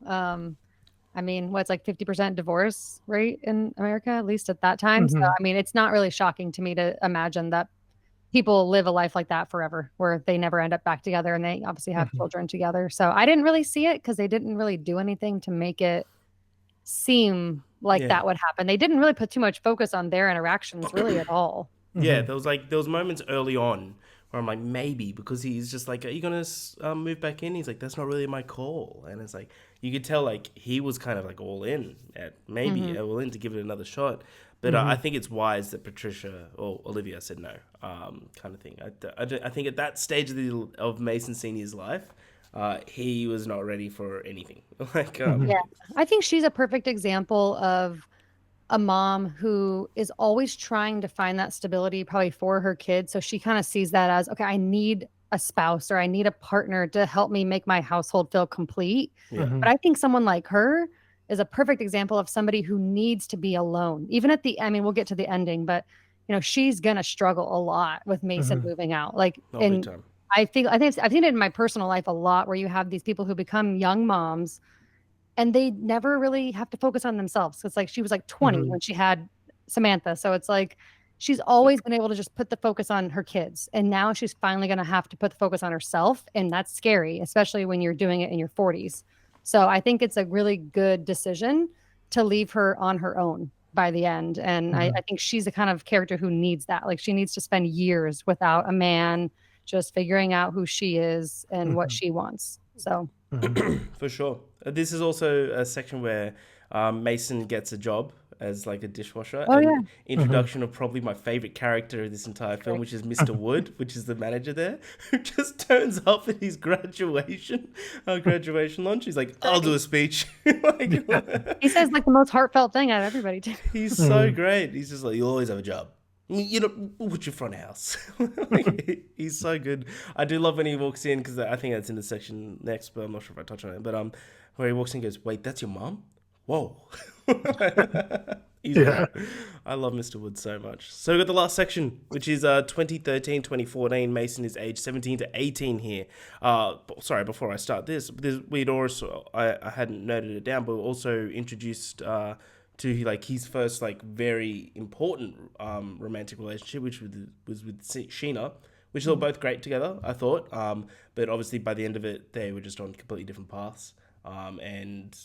Speaker 3: I mean, what's like 50% divorce rate in America, at least at that time. So, I mean, it's not really shocking to me to imagine that people live a life like that forever, where they never end up back together and they obviously have children together. So I didn't really see it because they didn't really do anything to make it seem like that would happen. They didn't really put too much focus on their interactions really at all.
Speaker 1: Yeah, there was moments early on where I'm like, maybe, because he's just like, are you going to move back in? He's like, that's not really my call. And it's like, you could tell like he was kind of like all in to give it another shot. But I think it's wise that Patricia or Olivia said no, kind of thing. I think at that stage of Mason Senior's life, he was not ready for anything. Like,
Speaker 3: I think she's a perfect example of a mom who is always trying to find that stability probably for her kids. So she kind of sees that as, okay, I need a spouse or I need a partner to help me make my household feel complete.
Speaker 1: Yeah.
Speaker 3: But I think someone like her is a perfect example of somebody who needs to be alone. Even at the, I mean, we'll get to the ending, but she's going to struggle a lot with Mason moving out. Like,
Speaker 1: Oh, big
Speaker 3: and
Speaker 1: time.
Speaker 3: I think I've seen it in my personal life a lot where you have these people who become young moms and they never really have to focus on themselves. It's like she was like 20 when she had Samantha. So it's like she's always been able to just put the focus on her kids. And now she's finally going to have to put the focus on herself. And that's scary, especially when you're doing it in your 40s. So I think it's a really good decision to leave her on her own by the end. And I think she's the kind of character who needs that. Like she needs to spend years without a man, just figuring out who she is and what she wants. So
Speaker 1: For sure. This is also a section where Mason gets a job as like a dishwasher.
Speaker 3: Oh,
Speaker 1: and
Speaker 3: yeah.
Speaker 1: introduction of probably my favorite character of this entire film, which is Mr. Wood, which is the manager there, who just turns up at his graduation lunch. He's like, I'll do a speech.
Speaker 3: He says like the most heartfelt thing out of everybody too.
Speaker 1: He's so great. He's just like, you'll always have a job. What's your front house? He's so good. I do love when he walks in, because I think that's in the section next, but I'm not sure if I touch on it. But where he walks in and goes, wait, that's your mom? Whoa. He's great. I love Mr. Wood so much. So we got the last section, which is 2013, 2014. Mason is age 17 to 18 here. Sorry, before I start this, we'd also, I hadn't noted it down, but we also introduced to like his first like very important romantic relationship, which was with Sheena, which they were both great together, I thought. But obviously by the end of it, they were just on completely different paths. And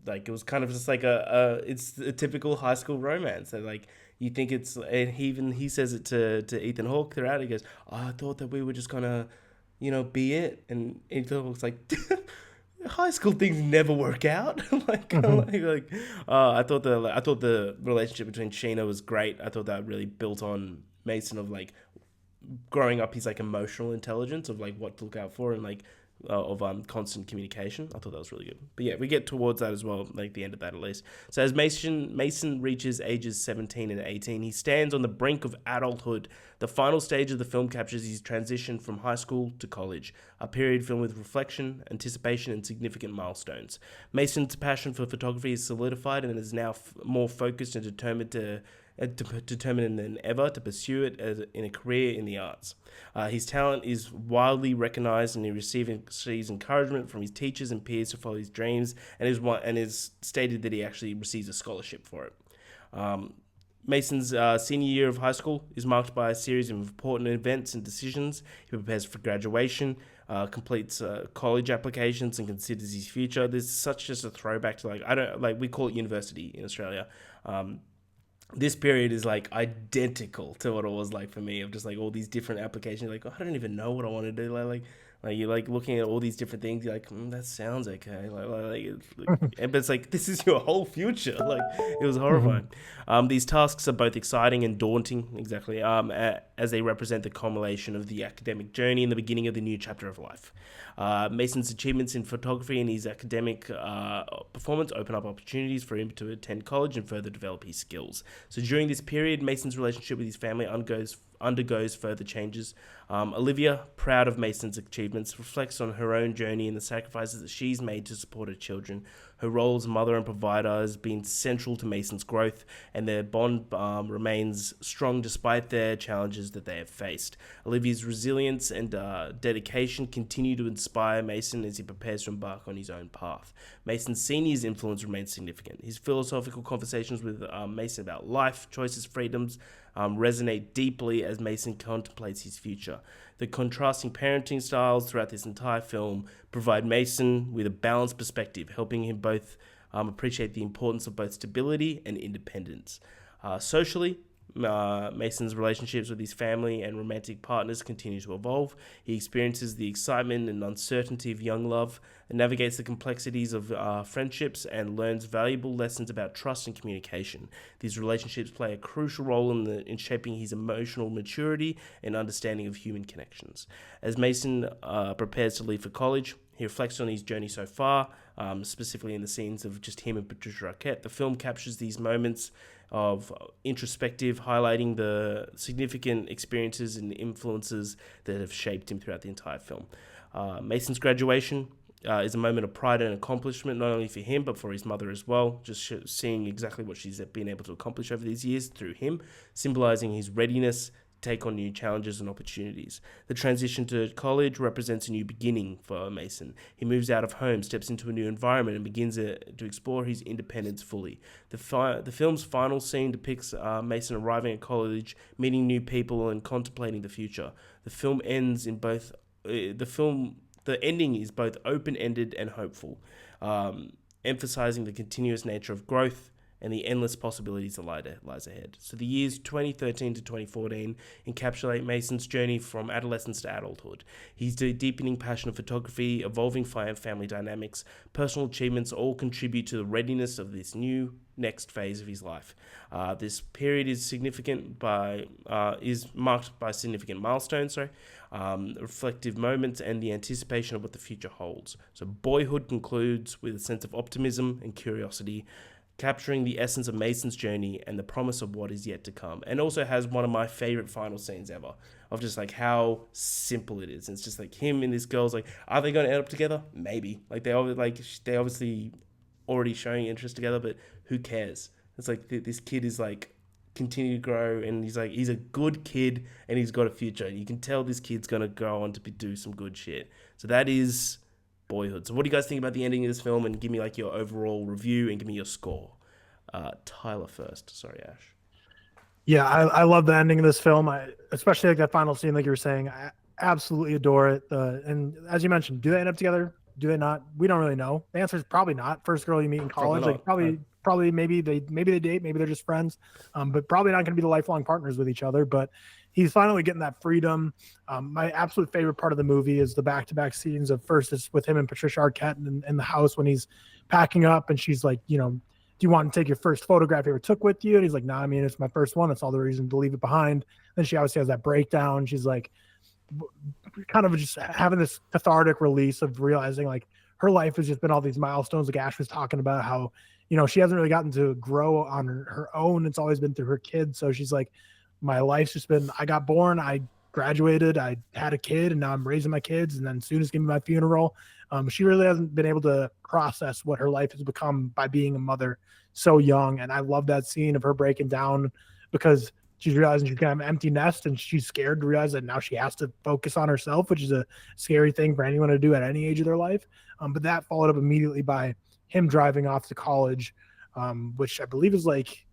Speaker 1: like it was kind of just like it's a typical high school romance. So like you think it's, and he says it to Ethan Hawke throughout. He goes, I thought that we were just gonna, be it. And Ethan Hawke's like, high school things never work out. I thought the relationship between Sheena was great. I thought that really built on Mason of like growing up, his like emotional intelligence of like what to look out for and like of constant communication. I thought that was really good. But yeah, we get towards that as well, like the end of that at least. So as Mason reaches ages 17 and 18, he stands on the brink of adulthood. The final stage of the film captures his transition from high school to college, a period filled with reflection, anticipation, and significant milestones. Mason's passion for photography is solidified and is now more focused and determined than ever to pursue it in a career in the arts. His talent is widely recognized, and he receives encouragement from his teachers and peers to follow his dreams, and is stated that he actually receives a scholarship for it. Mason's senior year of high school is marked by a series of important events and decisions. He prepares for graduation, completes college applications, and considers his future. This is such just a throwback to we call it university in Australia. This period is like identical to what it was like for me, of just like all these different applications. Like, I don't even know what I want to do. Like you're like looking at all these different things. You're like, that sounds okay. But it's like, this is your whole future. Like, it was horrifying. These tasks are both exciting and daunting, exactly, as they represent the culmination of the academic journey and the beginning of the new chapter of life. Mason's achievements in photography and his academic performance open up opportunities for him to attend college and further develop his skills. So during this period, Mason's relationship with his family undergoes further changes. Olivia, proud of Mason's achievements, reflects on her own journey and the sacrifices that she's made to support her children. Her role as mother and provider has been central to Mason's growth, and their bond remains strong despite their challenges that they have faced. Olivia's resilience and dedication continue to inspire Mason as he prepares to embark on his own path. Mason Sr.'s influence remains significant. His philosophical conversations with Mason about life, choices, freedoms, resonate deeply as Mason contemplates his future. The contrasting parenting styles throughout this entire film provide Mason with a balanced perspective, helping him both appreciate the importance of both stability and independence. Socially, Mason's relationships with his family and romantic partners continue to evolve. He experiences the excitement and uncertainty of young love, and navigates the complexities of friendships, and learns valuable lessons about trust and communication. These relationships play a crucial role in shaping his emotional maturity and understanding of human connections. As Mason prepares to leave for college, He reflects on his journey so far, specifically in the scenes of just him and Patricia Arquette. The film captures these moments of introspective, highlighting the significant experiences and influences that have shaped him throughout the entire film. Mason's graduation is a moment of pride and accomplishment, not only for him, but for his mother as well. Just seeing exactly what she's been able to accomplish over these years through him, symbolizing his readiness to take on new challenges and opportunities. The transition to college represents a new beginning for Mason. He moves out of home, steps into a new environment, and begins to explore his independence fully. The film's final scene depicts Mason arriving at college, meeting new people, and contemplating the future. The film ends in both... The ending is both open-ended and hopeful, emphasizing the continuous nature of growth and the endless possibilities that lies ahead. So the years 2013 to 2014 encapsulate Mason's journey from adolescence to adulthood. His deepening passion of photography, evolving family dynamics, personal achievements all contribute to the readiness of this new next phase of his life. This period is marked by significant milestones, reflective moments, and the anticipation of what the future holds. So Boyhood concludes with a sense of optimism and curiosity, capturing the essence of Mason's journey and the promise of what is yet to come. And also has one of my favorite final scenes ever, of just like how simple it is. And it's just like him and this girl's like, are they going to end up together? Maybe. Like they obviously already showing interest together, but who cares? It's like this kid is like continue to grow, and he's a good kid, and he's got a future. You can tell this kid's gonna go on to do some good shit. So that is Boyhood. So what do you guys think about the ending of this film? And give me like your overall review and give me your score. Tyler first. Sorry, Ash.
Speaker 2: Yeah, I love the ending of this film. Especially like that final scene, like you were saying. I absolutely adore it. And as you mentioned, do they end up together? Do they not? We don't really know. The answer is probably not. First girl you meet in college, probably maybe they date, maybe they're just friends, but probably not going to be the lifelong partners with each other. But he's finally getting that freedom. My absolute favorite part of the movie is the back-to-back scenes of first is with him and Patricia Arquette in the house when he's packing up, and she's like, do you want to take your first photograph you ever took with you? And he's like, nah, I mean, it's my first one. That's all the reason to leave it behind. Then she obviously has that breakdown. She's like, kind of just having this cathartic release of realizing like her life has just been all these milestones. Like Ash was talking about how, she hasn't really gotten to grow on her own. It's always been through her kids. So she's like, my life's just been, I got born, I graduated, I had a kid, and now I'm raising my kids. And then soon as going to be my funeral. She really hasn't been able to process what her life has become by being a mother so young. And I love that scene of her breaking down because she's realizing she's going to have an empty nest, and she's scared to realize that now she has to focus on herself, which is a scary thing for anyone to do at any age of their life. But that followed up immediately by him driving off to college, which I believe is like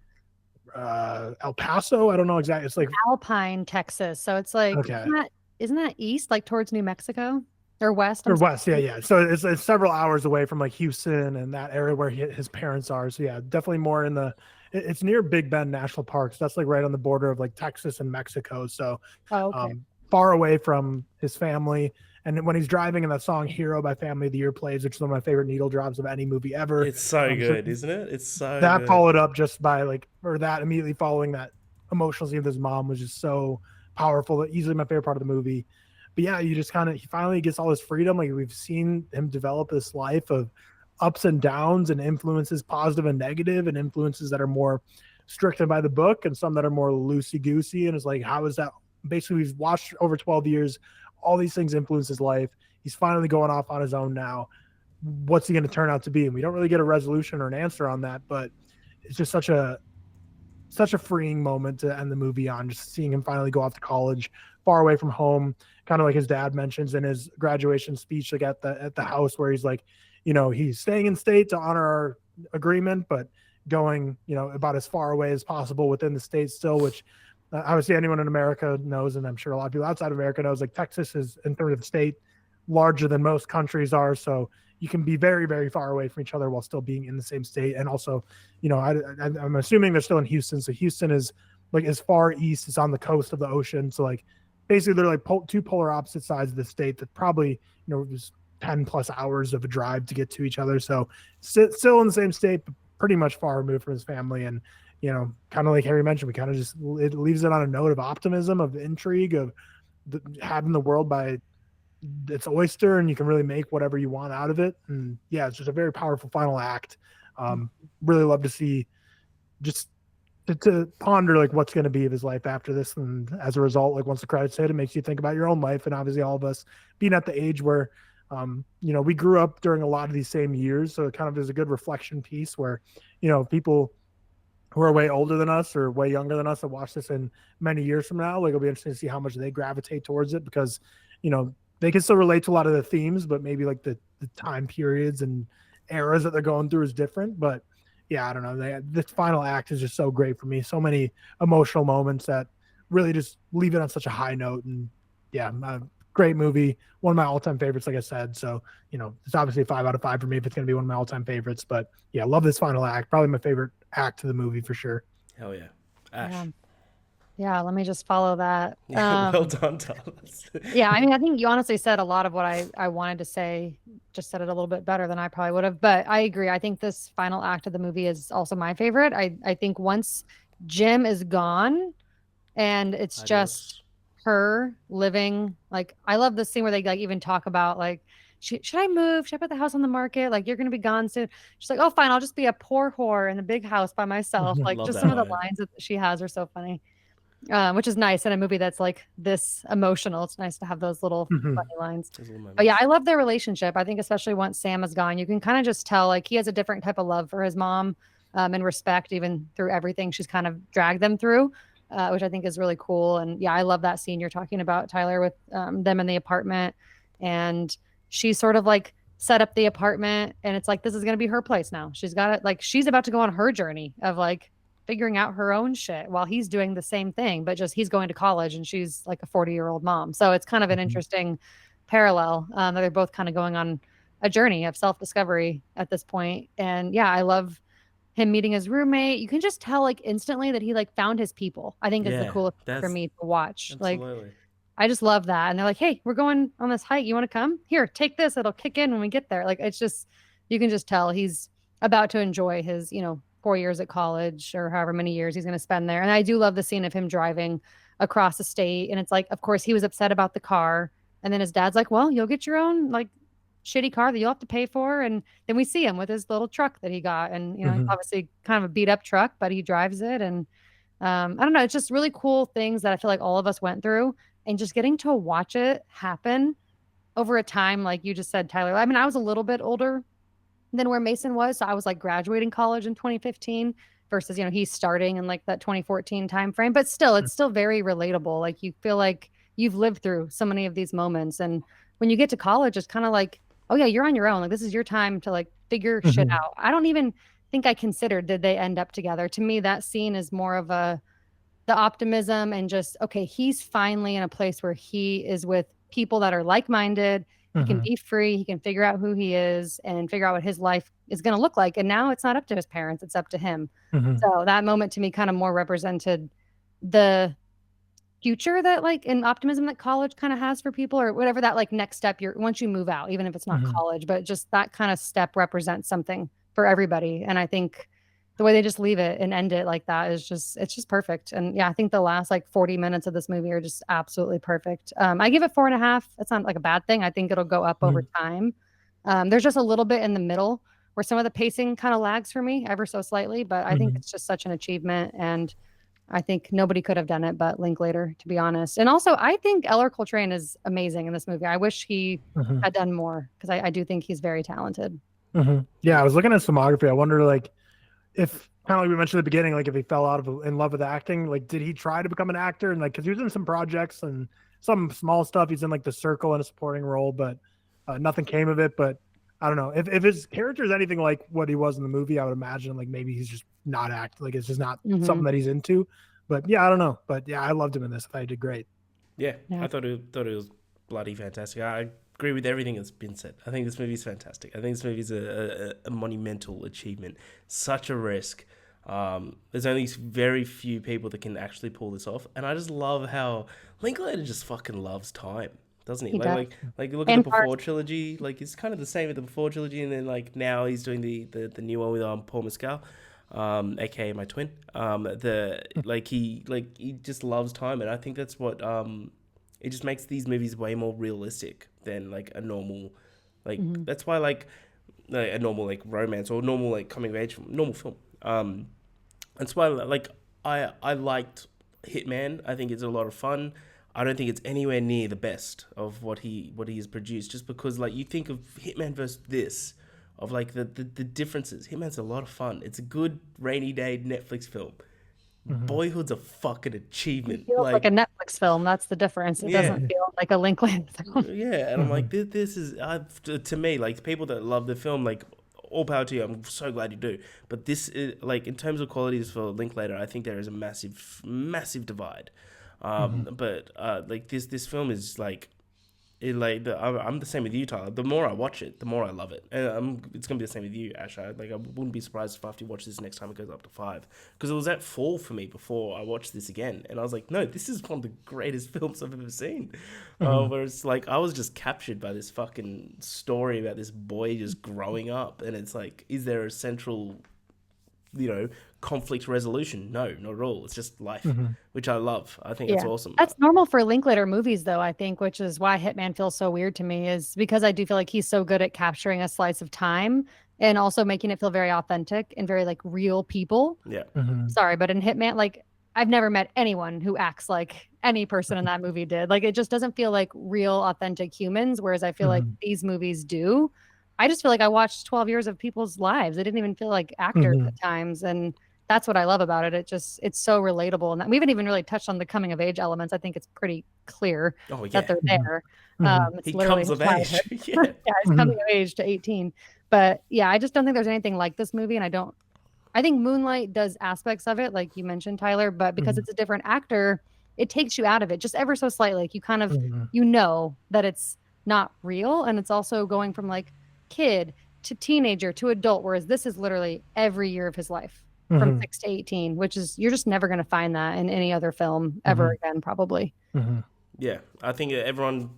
Speaker 2: El Paso. I don't know exactly. It's like
Speaker 3: Alpine, Texas. So it's like,
Speaker 2: okay.
Speaker 3: Isn't that east, like towards New Mexico or west?
Speaker 2: West. Yeah. So it's several hours away from like Houston and that area where his parents are. So yeah, definitely more in it's near Big Bend National Park. So that's like right on the border of like Texas and Mexico. So far away from his family. And when he's driving, in that song "Hero" by Family of the Year plays, which is one of my favorite needle drops of any movie ever.
Speaker 1: It's so good, isn't it? It's so
Speaker 2: that
Speaker 1: good.
Speaker 2: Followed up just by that immediately following that emotional scene with his mom was just so powerful. Easily my favorite part of the movie. But yeah, you just he finally gets all his freedom. Like we've seen him develop this life of ups and downs and influences, positive and negative, and influences that are more strict by the book and some that are more loosey-goosey. And it's like, how is that? Basically, we've watched over 12 years, all these things influence his life. He's finally going off on his own now. What's he going to turn out to be? And we don't really get a resolution or an answer on that, but it's just such a freeing moment to end the movie on, just seeing him finally go off to college, far away from home, kind of like his dad mentions in his graduation speech, like at the house, where he's like, he's staying in state to honor our agreement, but going, about as far away as possible within the state still, which obviously anyone in America knows, and I'm sure a lot of people outside of America knows, like Texas is, in terms of state, larger than most countries are. So you can be very, very far away from each other while still being in the same state. And also, I'm assuming they're still in Houston. So Houston is like as far east as on the coast of the ocean. So like basically they're like two polar opposite sides of the state that probably, was 10 plus hours of a drive to get to each other. So still in the same state, but pretty much far removed from his family. And, kind of like Harry mentioned, we kind of it leaves it on a note of optimism, of intrigue, of having the world by it's oyster, and you can really make whatever you want out of it. And yeah, it's just a very powerful final act. Really love to see, just to ponder like what's going to be of his life after this. And as a result, like once the credits hit, it makes you think about your own life. And obviously all of us being at the age where, we grew up during a lot of these same years. So it kind of is a good reflection piece where, people who are way older than us or way younger than us that watch this in many years from now, like it'll be interesting to see how much they gravitate towards it, because, they can still relate to a lot of the themes, but maybe like the time periods and eras that they're going through is different. But yeah, I don't know. This final act is just so great for me. So many emotional moments that really just leave it on such a high note. And yeah, great movie. One of my all-time favorites, like I said. So, it's obviously a 5 out of 5 for me if it's going to be one of my all-time favorites. But yeah, love this final act. Probably my favorite act of the movie for sure.
Speaker 1: Hell yeah. Ash.
Speaker 3: Yeah, let me just follow that.
Speaker 1: Well done, Thomas.
Speaker 3: Yeah, I mean, I think you honestly said a lot of what I wanted to say, just said it a little bit better than I probably would have. But I agree. I think this final act of the movie is also my favorite. I think once Jim is gone and it's just her living, like, I love this scene where they like even talk about like, should I move? Should I put the house on the market? Like, you're going to be gone soon. She's like, oh, fine. I'll just be a poor whore in a big house by myself. Like, just some of the lines that she has are so funny. Which is nice in a movie that's like this emotional. It's nice to have those little funny lines. But yeah, I love their relationship. I think especially once Sam is gone, you can kind of just tell like he has a different type of love for his mom, and respect even through everything she's kind of dragged them through, which I think is really cool. And yeah, I love that scene you're talking about, Tyler, with them in the apartment, and she sort of like set up the apartment, and it's like this is going to be her place now. She's got it, like she's about to go on her journey of like figuring out her own shit while he's doing the same thing, but just he's going to college and she's like a 40-year-old mom. So it's kind of an interesting parallel. That they're both kind of going on a journey of self-discovery at this point. And yeah, I love him meeting his roommate. You can just tell like instantly that he like found his people. I think is the coolest for me to watch.
Speaker 1: Absolutely.
Speaker 3: Like, I just love that. And they're like, hey, we're going on this hike. You want to come? Here, take this. It'll kick in when we get there. Like, it's just, you can just tell he's about to enjoy his, 4 years at college or however many years he's going to spend there. And I do love the scene of him driving across the state. And it's like, of course, he was upset about the car. And then his dad's like, well, you'll get your own like shitty car that you'll have to pay for. And then we see him with his little truck that he got. And, it's obviously kind of a beat up truck, but he drives it. And I don't know, it's just really cool things that I feel like all of us went through, and just getting to watch it happen over a time. Like you just said, Tyler, I mean, I was a little bit older than where Mason was. So I was like graduating college in 2015 versus, he's starting in like that 2014 timeframe, but still, it's still very relatable. Like you feel like you've lived through so many of these moments. And when you get to college, it's kind of like, oh yeah, you're on your own. Like this is your time to like figure shit out. I don't even think I considered, did they end up together? To me, that scene is more of the optimism and just, okay, he's finally in a place where he is with people that are like-minded. He can be free. He can figure out who he is and figure out what his life is going to look like. And now it's not up to his parents. It's up to him. So that moment to me kind of more represented the future that like an optimism that college kind of has for people, or whatever that like next step once you move out, even if it's not college, but just that kind of step represents something for everybody. And I think the way they just leave it and end it like that is just, it's just perfect. And yeah, I think the last like 40 minutes of this movie are just absolutely perfect. I give it 4.5. That's not like a bad thing. I think it'll go up over time. There's just a little bit in the middle where some of the pacing kind of lags for me ever so slightly, but I think it's just such an achievement. And I think nobody could have done it but Linklater, to be honest. And also I think Eller Coltrane is amazing in this movie. I wish he had done more, because I do think he's very talented.
Speaker 2: Yeah. I was looking at filmography. I wonder like, if kind of like we mentioned at the beginning, like if he fell in love with acting, like did he try to become an actor? And like, because he was in some projects and some small stuff, he's in like The Circle in a supporting role, but nothing came of it. But I don't know if his character is anything like what he was in the movie. I would imagine like maybe he's just not acting, like it's just not something that he's into. But yeah, I don't know. But yeah, I loved him in this. I thought he did great.
Speaker 1: Yeah. I thought it was bloody fantastic. I agree with everything that's been said. I think this movie is fantastic. I think this movie is a monumental achievement. Such a risk. There's only very few people that can actually pull this off, and I just love how Linklater just fucking loves time, doesn't he? Like look at the Before trilogy. Like it's kind of the same with the Before trilogy, and then like now he's doing the new one with Paul Mescal, aka my twin. He just loves time, and I think that's what it just makes these movies way more realistic than like a normal, like
Speaker 3: Mhm.
Speaker 1: that's why like a normal like romance or normal like coming of age normal film. That's why like I liked Hitman. I think it's a lot of fun. I don't think it's anywhere near the best of what he has produced. Just because like you think of Hitman versus this, of like the differences. Hitman's a lot of fun. It's a good rainy day Netflix film. Boyhood's a fucking
Speaker 3: It
Speaker 1: achievement.
Speaker 3: feels like
Speaker 1: Like
Speaker 3: a Netflix film. That's the difference. It
Speaker 1: yeah,
Speaker 3: doesn't feel like a Linklater film.
Speaker 1: yeah, and I'm like, this is to me like people that love the film, like all power to you. I'm so glad you do. But this is like in terms of qualities for Linklater, I think there is a massive divide. But like this film is like. I'm the same with you, Tyler. The more I watch it, the more I love it, and it's gonna be the same with you, Ash. I wouldn't be surprised if after you watch this next time it goes up to 5, because it was at 4 for me before I watched this again, and I was like, no, this is one of the greatest films I've ever seen. Where it's like I was just captured by this fucking story about this boy just growing up, and it's like, is there a central, conflict resolution? No, not at all. It's just life, which I love. I think it's awesome.
Speaker 3: That's normal for Linklater movies, though, I think, which is why Hitman feels so weird to me, is because I do feel like he's so good at capturing a slice of time and also making it feel very authentic and very like real people.
Speaker 1: Yeah.
Speaker 3: Sorry, but in Hitman, like I've never met anyone who acts like any person in that movie did. Like it just doesn't feel like real, authentic humans, whereas I feel like these movies do. I just feel like I watched 12 years of people's lives. They didn't even feel like actors at times. And that's what I love about it. It's so relatable. And we haven't even really touched on the coming of age elements. I think it's pretty clear that they're there. It's
Speaker 1: He
Speaker 3: literally
Speaker 1: comes of age.
Speaker 3: yeah, he's coming of age to 18. But yeah, I just don't think there's anything like this movie. And I think Moonlight does aspects of it, like you mentioned, Tyler, but because it's a different actor, it takes you out of it just ever so slightly. Like you kind of, that it's not real. And it's also going from like kid to teenager to adult, whereas this is literally every year of his life from 6 to 18, which is, you're just never going to find that in any other film ever again, probably.
Speaker 1: Yeah, I think everyone,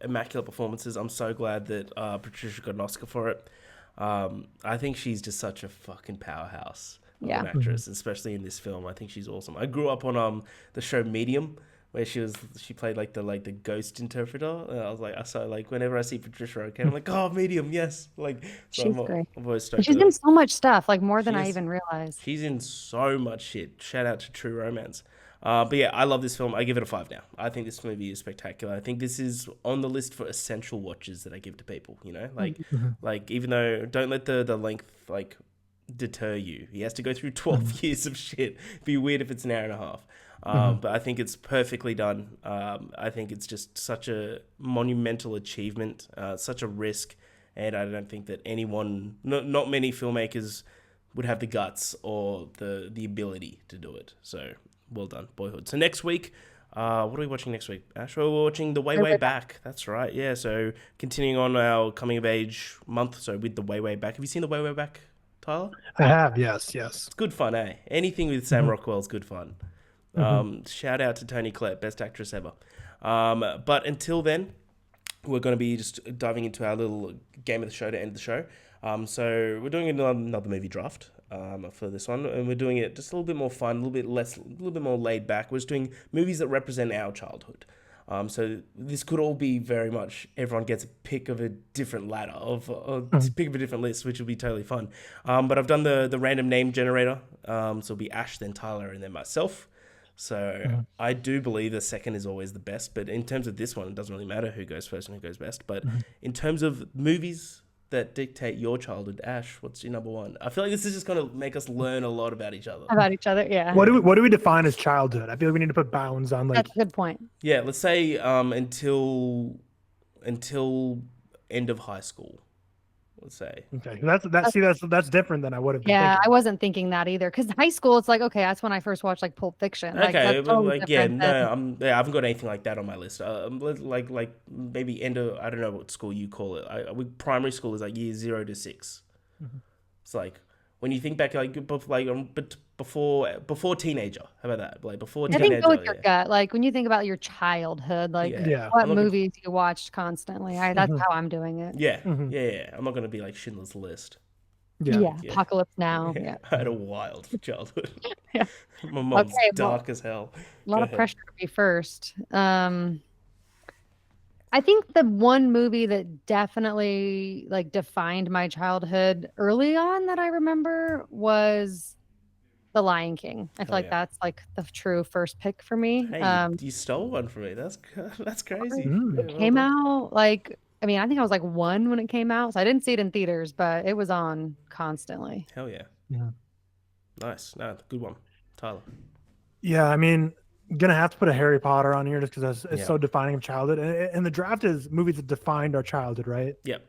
Speaker 1: immaculate performances. I'm so glad that Patricia got an Oscar for it. I think she's just such a fucking powerhouse of an actress, especially in this film. I think she's awesome. I grew up on the show Medium, where she played like the ghost interpreter. And I was like, whenever I see Patricia Arquette, I'm like, oh, Medium, yes. Like, so
Speaker 3: She's great.
Speaker 1: I'm always stoked.
Speaker 3: She's in so much stuff, like more than I even realized.
Speaker 1: She's in so much shit. Shout out to True Romance. But yeah, I love this film. I give it a 5 now. I think this movie is spectacular. I think this is on the list for essential watches that I give to people, like even though don't let the length like deter you. He has to go through 12 years of shit. It'd be weird if it's an hour and a half. But I think it's perfectly done. I think it's just such a monumental achievement, such a risk. And I don't think that anyone, not many filmmakers would have the guts or the ability to do it. So well done, Boyhood. So next week, what are we watching next week, Ash? We're watching The Way Back. That's right. Yeah. So continuing on our coming of age month. So with The Way Back. Have you seen The Way Back, Tyler?
Speaker 2: I have. Yes.
Speaker 1: It's good fun, eh? Anything with Sam Rockwell is good fun. Shout out to Toni Collette, best actress ever. But until then, we're going to be just diving into our little game of the show to end the show. So we're doing another movie draft for this one, and we're doing it just a little bit more fun, a little bit more laid back. We're just doing movies that represent our childhood. So this could all be very much everyone gets a pick of a different ladder pick of a different list, which will be totally fun. But I've done the random name generator. So it'll be Ash, then Tyler, and then myself. So I do believe the second is always the best, but in terms of this one, it doesn't really matter who goes first and who goes best. But in terms of movies that dictate your childhood, Ash, what's your number one? I feel like this is just going to make us learn a lot about each other.
Speaker 3: Yeah.
Speaker 2: What do we define as childhood? I feel like we need to put bounds on like.
Speaker 3: That's a good point.
Speaker 1: Yeah, let's say until end of high school. Let's say.
Speaker 2: Okay, that's different than I would have been thinking.
Speaker 3: I wasn't thinking that either, because high school, it's like, okay, that's when I first watched like Pulp Fiction.
Speaker 1: Okay, but I haven't got anything like that on my list. Like maybe end of, I don't know what school you call it. Primary school is like year 0 to 6. It's like when you think back, but before teenager. How about that? Like before teenager.
Speaker 3: I think go with your gut. Like when you think about your childhood, like what movies you watched constantly. That's how I'm doing it.
Speaker 1: Yeah. I'm not gonna be like Schindler's List.
Speaker 3: Yeah. Apocalypse Now.
Speaker 1: Yeah. I had a wild childhood.
Speaker 3: Yeah.
Speaker 1: My mom's dark as hell.
Speaker 3: A lot of pressure to be first. I think the one movie that definitely like defined my childhood early on that I remember was The Lion King. I feel
Speaker 1: Oh
Speaker 3: like
Speaker 1: yeah.
Speaker 3: that's like the true first pick for me.
Speaker 1: Hey, you stole one from me. That's crazy.
Speaker 2: Mm.
Speaker 1: Yeah,
Speaker 3: It
Speaker 1: well
Speaker 3: came
Speaker 1: done.
Speaker 3: out like, I mean, I think I was like 1 when it came out, so I didn't see it in theaters, but it was on constantly.
Speaker 1: Hell yeah.
Speaker 2: Yeah.
Speaker 1: Nice. No, good one. Tyler.
Speaker 2: Yeah, I mean, gonna have to put a Harry Potter on here just because it's
Speaker 1: Yeah.
Speaker 2: so defining of childhood, and the draft is movies that defined our childhood, right?
Speaker 1: Yep.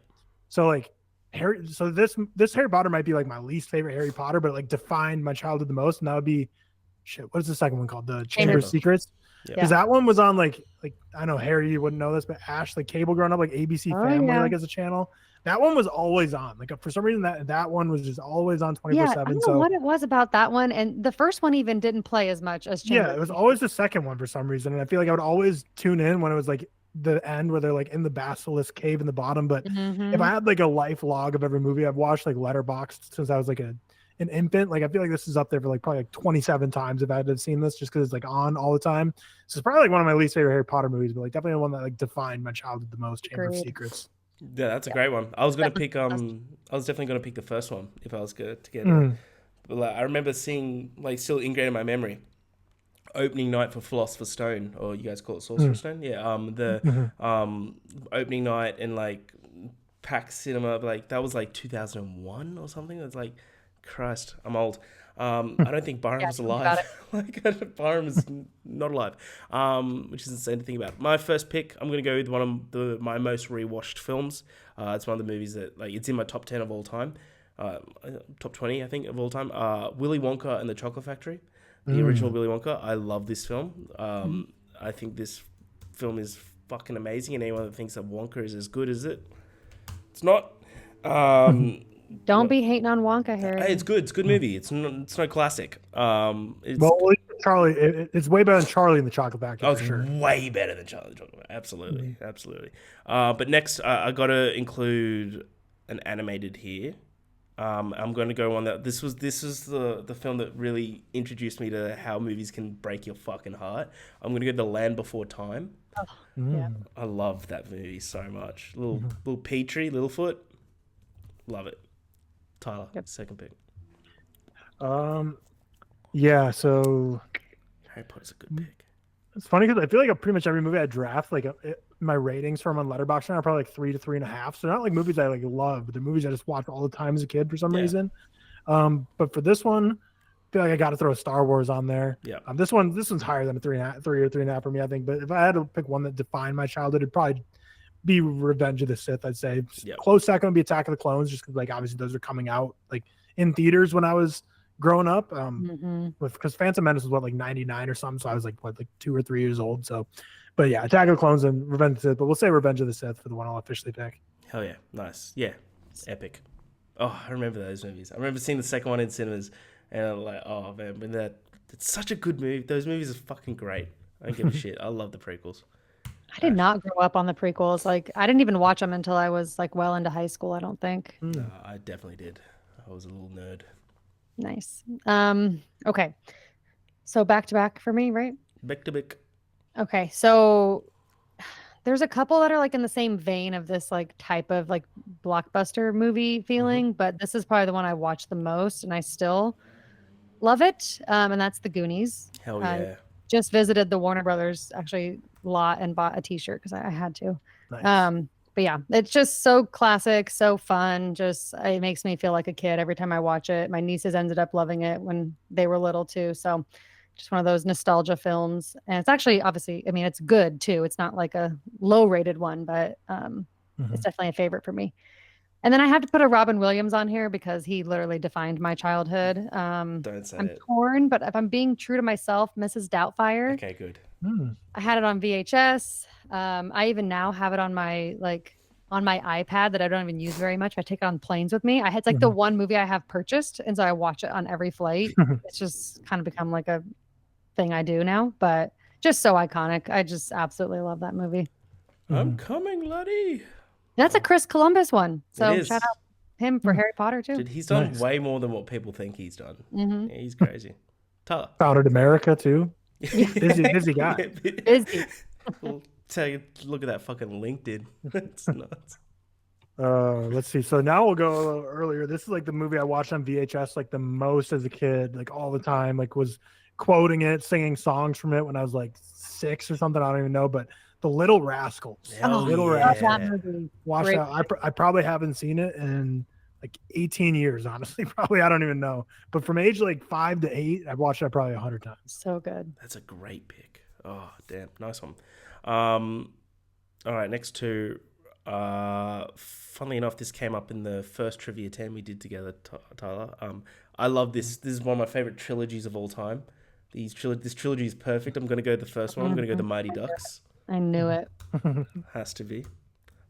Speaker 2: So like Harry, so this Harry Potter might be like my least favorite Harry Potter, but like defined my childhood the most, and that would be shit. What is the second one called? The Chamber of
Speaker 1: Chamber.
Speaker 2: Secrets.
Speaker 1: Yep.
Speaker 2: Because that one was on like I know Harry, you wouldn't know this, but Ash, like cable growing up, like ABC
Speaker 3: Oh,
Speaker 2: Family,
Speaker 3: yeah.
Speaker 2: like as a channel. That one was always on. Like for some reason that one was just always on
Speaker 3: Yeah, I
Speaker 2: 24/7.
Speaker 3: don't know
Speaker 2: So
Speaker 3: what it was about that one, and the first one even didn't play as much as Chamber
Speaker 2: yeah,
Speaker 3: of
Speaker 2: it was
Speaker 3: Secrets.
Speaker 2: always the second one for some reason. And I feel like I would always tune in when it was like the end where they're like in the basilisk cave in the bottom. But if
Speaker 3: Mhm.
Speaker 2: I had like a life log of every movie I've watched, like Letterboxd since I was like an infant, like I feel like this is up there for like probably like 27 times if I had to have seen this just because it's like on all the time. So it's probably like one of my least favorite Harry Potter movies, but like definitely one that like defined my childhood the most, Chamber of
Speaker 3: Agreed.
Speaker 2: Secrets.
Speaker 1: Yeah, that's a great one. I was definitely gonna pick the first one if I was to get it.
Speaker 2: Mm.
Speaker 1: But like, I remember seeing like still ingrained in my memory. Opening night for Philosopher's Stone, or you guys call it Sorcerer's Stone. Yeah. The
Speaker 2: Mhm.
Speaker 1: opening night in like PAX Cinema, like that was like 2001 or something. It's like, Christ, I'm old. I don't think Byron
Speaker 3: Yeah,
Speaker 1: was
Speaker 3: tell me about
Speaker 1: alive. Like Byron was not alive, which is insane to think about. My first pick, I'm gonna go with one of my most rewatched films. It's one of the movies that like it's in my top 10 of all time, top 20 I think of all time. Willy Wonka and the Chocolate Factory, the original Willy Wonka. I love this film. I think this film is fucking amazing, and anyone that thinks that Wonka is as good as it, it's not.
Speaker 3: Don't be hating on Wonka, Harry.
Speaker 1: Hey, it's good. It's a good movie. It's no classic. It's
Speaker 2: Well, Charlie, it's way better than Charlie in the Chocolate Factory
Speaker 1: oh,
Speaker 2: for
Speaker 1: it's
Speaker 2: sure.
Speaker 1: way better than Charlie Chocolate. Absolutely, absolutely. But next, I got to include an animated here. I'm going to go on that. This is the film that really introduced me to how movies can break your fucking heart. I'm going to go The Land Before Time.
Speaker 3: Yeah.
Speaker 1: I love that movie so much. Little Petrie, Littlefoot, love it. Tyler, second pick.
Speaker 2: Yeah, so
Speaker 1: Harry Potter's a good pick.
Speaker 2: it's funny because I feel like pretty much every movie I draft, like my ratings for them on Letterboxd now are probably like 3 to 3.5. So they're not like movies I like love, but they're movies I just watched all the time as a kid for some reason. But for this one, I feel like I got to throw Star Wars on there.
Speaker 1: Yeah.
Speaker 2: This one's higher than a 3.5, 3 or 3.5 for me, I think. But if I had to pick one that defined my childhood, it'd probably be Revenge of the Sith. I'd say close second would be Attack of the Clones, just because like obviously those are coming out like in theaters when I was growing up. Because Phantom Menace was what like 99 or something, so I was like 2 or 3 years old. So, but yeah, Attack of the Clones and Revenge of the Sith. But we'll say Revenge of the Sith for the one I'll officially pick.
Speaker 1: Hell yeah, nice. Yeah, epic. Oh, I remember those movies. I remember seeing the second one in cinemas, and I'm like, oh man, but it's such a good movie. Those movies are fucking great. I don't give a shit. I love the prequels.
Speaker 3: I did not grow up on the prequels. Like I didn't even watch them until I was like well into high school, I don't think.
Speaker 1: No, I definitely did. I was a little nerd.
Speaker 3: Nice. Okay. So back to back for me, right?
Speaker 1: Back to back.
Speaker 3: Okay. So there's a couple that are like in the same vein of this like type of like blockbuster movie feeling, but this is probably the one I watch the most and I still love it. And that's The Goonies.
Speaker 1: Hell yeah.
Speaker 3: Just visited the Warner Brothers actually lot and bought a t-shirt because I had to.
Speaker 2: Nice.
Speaker 3: But yeah, it's just so classic, so fun. Just it makes me feel like a kid every time I watch it. My nieces ended up loving it when they were little too. So just one of those nostalgia films. And it's actually obviously, I mean, it's good too. It's not like a low rated one, but it's definitely a favorite for me. And then I have to put a Robin Williams on here because he literally defined my childhood.
Speaker 1: Don't say
Speaker 3: I'm
Speaker 1: it.
Speaker 3: torn, but if I'm being true to myself, Mrs. Doubtfire.
Speaker 1: Okay, good.
Speaker 3: I had it on VHS. I even now have it on my iPad that I don't even use very much. I take it on planes with me. It's like the one movie I have purchased, and so I watch it on every flight. It's just kind of become like a thing I do now, but just so iconic. I just absolutely love that movie.
Speaker 1: I'm coming, laddie.
Speaker 3: That's a Chris Columbus one. So
Speaker 1: is.
Speaker 3: shout out him for Harry Potter too.
Speaker 1: Dude, he's done way more than what people think he's done. Yeah, he's crazy. Tyler.
Speaker 2: Founded America too. Busy guy.
Speaker 3: Busy.
Speaker 1: Look at that fucking LinkedIn. It's nuts.
Speaker 2: Let's see. So now we'll go a little earlier. This is like the movie I watched on VHS like the most as a kid, like all the time. Like was quoting it, singing songs from it when I was like 6 or something. I don't even know. But The Little Rascals.
Speaker 1: Hell
Speaker 2: Little
Speaker 1: yeah.
Speaker 2: Rascals. Watch that. I probably haven't seen it in like 18 years, honestly. Probably I don't even know. But from age like 5 to 8, I've watched that probably 100 times.
Speaker 3: So good.
Speaker 1: That's a great pick. Oh, damn. Nice one. All right, next two. Funnily enough, this came up in the first Trivia 10 we did together, Tyler. I love this. This is one of my favorite trilogies of all time. This trilogy is perfect. I'm going to go the first one. I'm going to go The Mighty Ducks.
Speaker 3: I knew it.
Speaker 1: Has to be.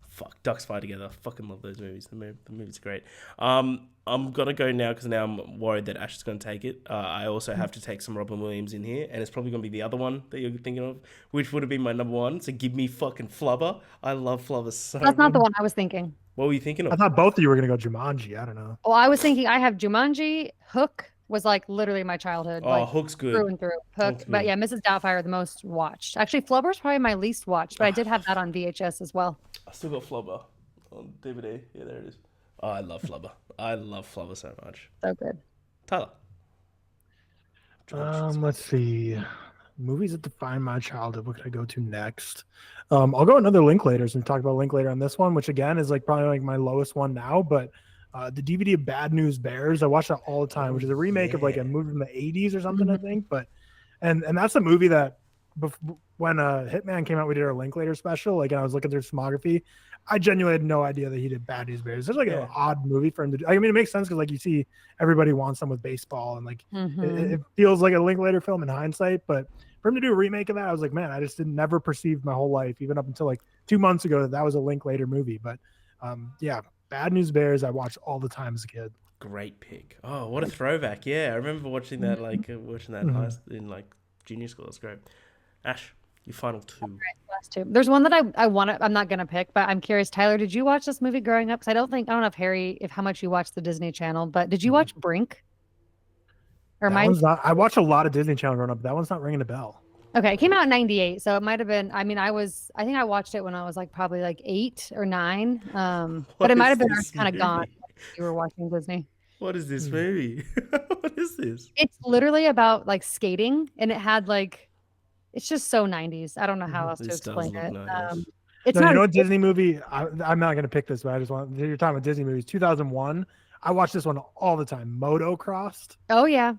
Speaker 1: Fuck, Ducks Fly Together. I fucking love those movies. The movie's great. I'm going to go now because now I'm worried that Ash is going to take it. I also have to take some Robin Williams in here, and it's probably going to be the other one that you're thinking of, which would have been my number one. So give me fucking Flubber. I love Flubber so much.
Speaker 3: That's not the one I was thinking.
Speaker 1: What were you thinking of?
Speaker 2: I thought both of you were going to go Jumanji. I don't know.
Speaker 3: Well, I was thinking I have Jumanji. Hook was like literally my childhood.
Speaker 1: Oh,
Speaker 3: like,
Speaker 1: Hook's good.
Speaker 3: Through and through. Hook.
Speaker 1: Hook's
Speaker 3: But
Speaker 1: good.
Speaker 3: yeah, Mrs. Doubtfire the most watched. Actually, Flubber's probably my least watched, but I did have that on VHS as well.
Speaker 1: I still got Flubber on DVD. Yeah, there it is. Oh, I love Flubber. I love Flubber so much.
Speaker 3: So good.
Speaker 1: Tyler.
Speaker 2: Let's see. Movies that define my childhood. What could I go to next? I'll go another Linklaters and talk about Linklater on this one, which again is like probably like my lowest one now. But the DVD of Bad News Bears, I watch that all the time, which is a remake of like a movie from the 80s or something, I think. But and that's a movie that when Hitman came out, we did our Linklater special. Like, and I was looking through filmography. I genuinely had no idea that he did Bad News Bears. It's like an odd movie for him to do. I mean, it makes sense because like you see everybody wants them with baseball and like it feels like a Linklater film in hindsight. But for him to do a remake of that, I was like, man, I just never perceived my whole life, even up until like 2 months ago, that was a Linklater movie. But yeah, Bad News Bears I watched all the time as a kid.
Speaker 1: Great pick. Oh, what a throwback. Yeah, I remember watching that in like junior school. That's great. Ash, your final two.
Speaker 3: Right, last two. There's one that I want to, I'm not going to pick, but I'm curious. Tyler, did you watch this movie growing up? Because I don't know if Harry, how much you watched the Disney Channel, but did you watch Brink? Or
Speaker 2: I watched a lot of Disney Channel growing up. That one's not ringing a bell.
Speaker 3: Okay, it came out in '98, so it might have been. I mean, I think I watched it when I was like probably like 8 or 9. But it might have been kind of gone. You were watching Disney.
Speaker 1: What is this movie? What is this?
Speaker 3: It's literally about like skating, and it had like, it's just so 90s. I don't know how else to explain it.
Speaker 1: Nice.
Speaker 3: It's
Speaker 2: no,
Speaker 3: not
Speaker 2: you know, a Disney movie. I'm not going to pick this, but I just want. You're talking about Disney movies. 2001. I watched this one all the time. Motocrossed.
Speaker 3: Oh yeah.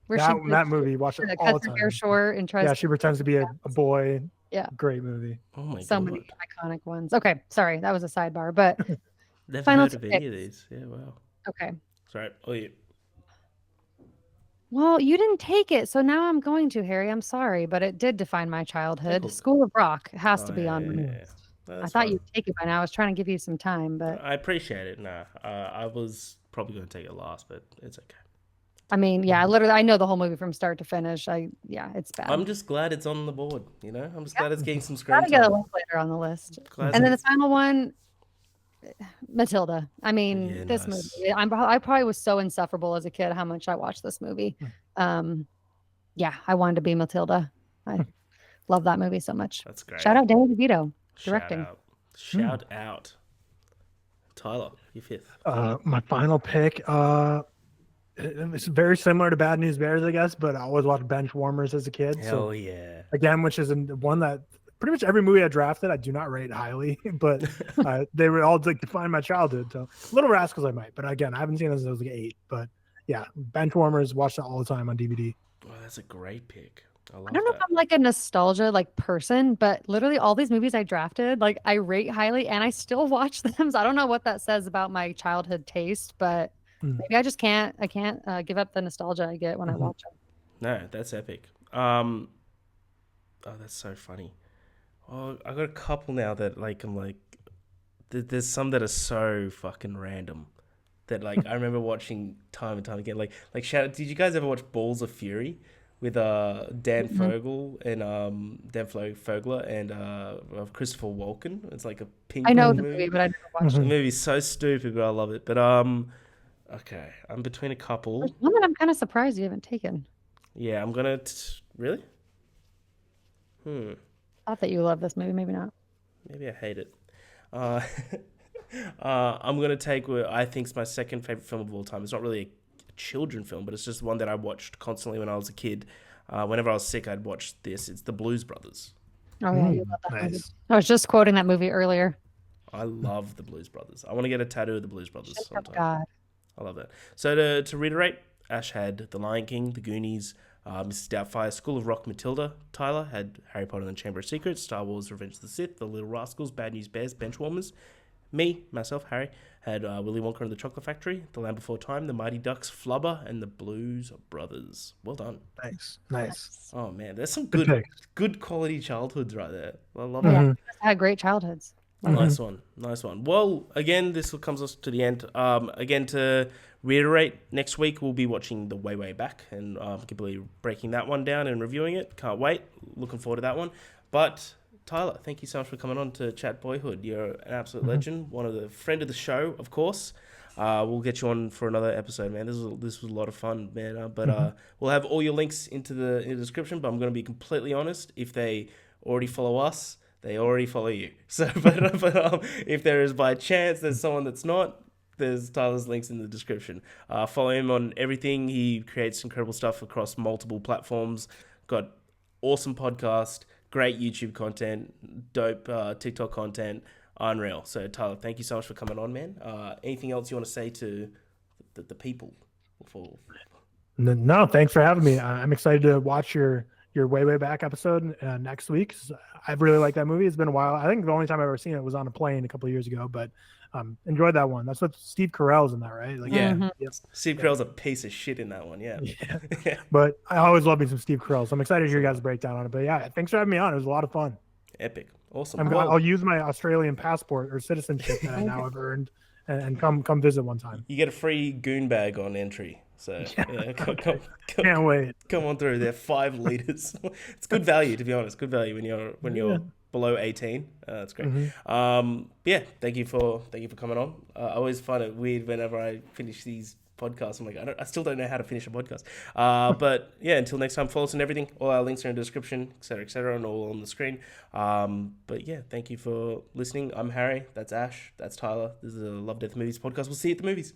Speaker 2: That movie, watch it all the time.
Speaker 3: Hair short and tries
Speaker 2: she pretends to be a boy.
Speaker 3: Yeah,
Speaker 2: great movie.
Speaker 1: Oh my god,
Speaker 3: so many iconic ones. Okay, sorry, that was a sidebar, but
Speaker 1: never
Speaker 3: final
Speaker 1: heard of any of these. Yeah, wow.
Speaker 3: Okay.
Speaker 1: Sorry. Oh yeah.
Speaker 3: Well, you didn't take it, so now I'm going to, Harry. I'm sorry, but it did define my childhood.
Speaker 1: Cool.
Speaker 3: School of Rock has to be on the list.
Speaker 1: No,
Speaker 3: I thought you'd take it by now. I was trying to give you some time, but
Speaker 1: I appreciate it. Nah, I was probably going to take it last, but it's okay.
Speaker 3: I mean, yeah, I know the whole movie from start to finish. It's bad.
Speaker 1: I'm just glad it's on the board. You know, I'm just glad it's getting some screen
Speaker 3: time. Gotta get a Linklater on the list. And then the final one, Matilda. I mean, this movie. I probably was so insufferable as a kid how much I watched this movie. Yeah, I wanted to be Matilda. I love that movie so much.
Speaker 1: That's great.
Speaker 3: Shout out Danny DeVito directing.
Speaker 1: Shout out. Tyler, your fifth.
Speaker 2: My final pick. It's very similar to Bad News Bears, I guess, but I always watched Bench Warmers as a kid.
Speaker 1: Hell yeah.
Speaker 2: Again, which is one that pretty much every movie I drafted, I do not rate highly, but they were all like define my childhood. So Little Rascals I might, but again, I haven't seen this since I was like 8. But yeah, Bench Warmers, watch that all the time on DVD.
Speaker 1: Oh, that's a great pick. I
Speaker 3: don't know if I'm like a nostalgia like person, but literally all these movies I drafted, like I rate highly and I still watch them. So I don't know what that says about my childhood taste, but maybe I just can't. I can't give up the nostalgia I get when I watch them.
Speaker 1: No, that's epic. Oh, that's so funny. Oh, I got a couple now that like I'm like, there's some that are so fucking random that like I remember watching time and time again. Like shout out, did you guys ever watch Balls of Fury with Dan Fogler and Christopher Walken? It's like a pink.
Speaker 3: I know the movie, but I never watched it.
Speaker 1: The movie's so stupid, but I love it. But okay, I'm between a couple.
Speaker 3: There's one that I'm kind of surprised you haven't taken.
Speaker 1: Yeah, I'm gonna really.
Speaker 3: I thought that you love this movie, maybe not.
Speaker 1: Maybe I hate it. Uh, I'm going to take what I think is my second favorite film of all time. It's not really a children film, but it's just one that I watched constantly when I was a kid. Whenever I was sick, I'd watch this. It's The Blues Brothers.
Speaker 3: Oh, yeah, you love that movie.
Speaker 2: Nice.
Speaker 3: I was just quoting that movie earlier.
Speaker 1: I love The Blues Brothers. I want to get a tattoo of The Blues Brothers
Speaker 3: Oh,
Speaker 1: sometime.
Speaker 3: God.
Speaker 1: I love that. So to reiterate, Ash had The Lion King, The Goonies, Mrs. Doubtfire, School of Rock, Matilda. Tyler had Harry Potter and the Chamber of Secrets, Star Wars, Revenge of the Sith, The Little Rascals, Bad News Bears, Benchwarmers. Myself, Harry, had Willy Wonka and the Chocolate Factory, The Land Before Time, The Mighty Ducks, Flubber, and The Blues Brothers. Well done.
Speaker 2: Nice.
Speaker 1: Oh, man, there's some
Speaker 2: Good
Speaker 1: good
Speaker 2: pick.
Speaker 1: quality childhoods right there. I love
Speaker 3: Yeah,
Speaker 1: that.
Speaker 3: you guys had great childhoods.
Speaker 1: Nice one. Well, again, this comes us to the end. Again, to reiterate, next week we'll be watching The Way Back and completely breaking that one down and reviewing it. Can't wait. Looking forward to that one. But Tyler, thank you so much for coming on to chat Boyhood. You're an absolute legend. One of the friend of the show, of course. We'll get you on for another episode, man. This was a lot of fun, man. But we'll have all your links in the description. But I'm going to be completely honest. If they already follow us, they already follow you. So, but if there is by chance there's someone that's not, there's Tyler's links in the description. Follow him on everything. He creates incredible stuff across multiple platforms. Got awesome podcast, great YouTube content, dope TikTok content, unreal. So Tyler, thank you so much for coming on, man. Anything else you want to say to the people before?
Speaker 2: No, thanks for having me. I'm excited to watch your way back episode next week. I really like that movie. It's been a while. I think the only time I've ever seen it was on a plane a couple of years ago, but enjoyed that one. That's what Steve Carell's in that, right? Like,
Speaker 1: Yeah.
Speaker 2: Yep.
Speaker 1: Steve Carell's a piece of shit in that one. Yeah.
Speaker 2: But I always love me some Steve Carell, so I'm excited to hear your guys' breakdown on it. But yeah, thanks for having me on. It was a lot of fun.
Speaker 1: Epic. Awesome.
Speaker 2: I'll use my Australian passport or citizenship that I now have earned and come visit one time.
Speaker 1: You get a free goon bag on entry. So yeah,
Speaker 2: Can't wait.
Speaker 1: Come on through. They're 5 liters. It's good value, to be honest. Good value when you're below 18. That's great. Yeah, thank you for coming on. I always find it weird whenever I finish these podcasts. I'm like, I still don't know how to finish a podcast. But yeah, until next time, follow us and everything. All our links are in the description, etc., and all on the screen. But yeah, thank you for listening. I'm Harry. That's Ash. That's Tyler. This is a Love Death Movies podcast. We'll see you at the movies.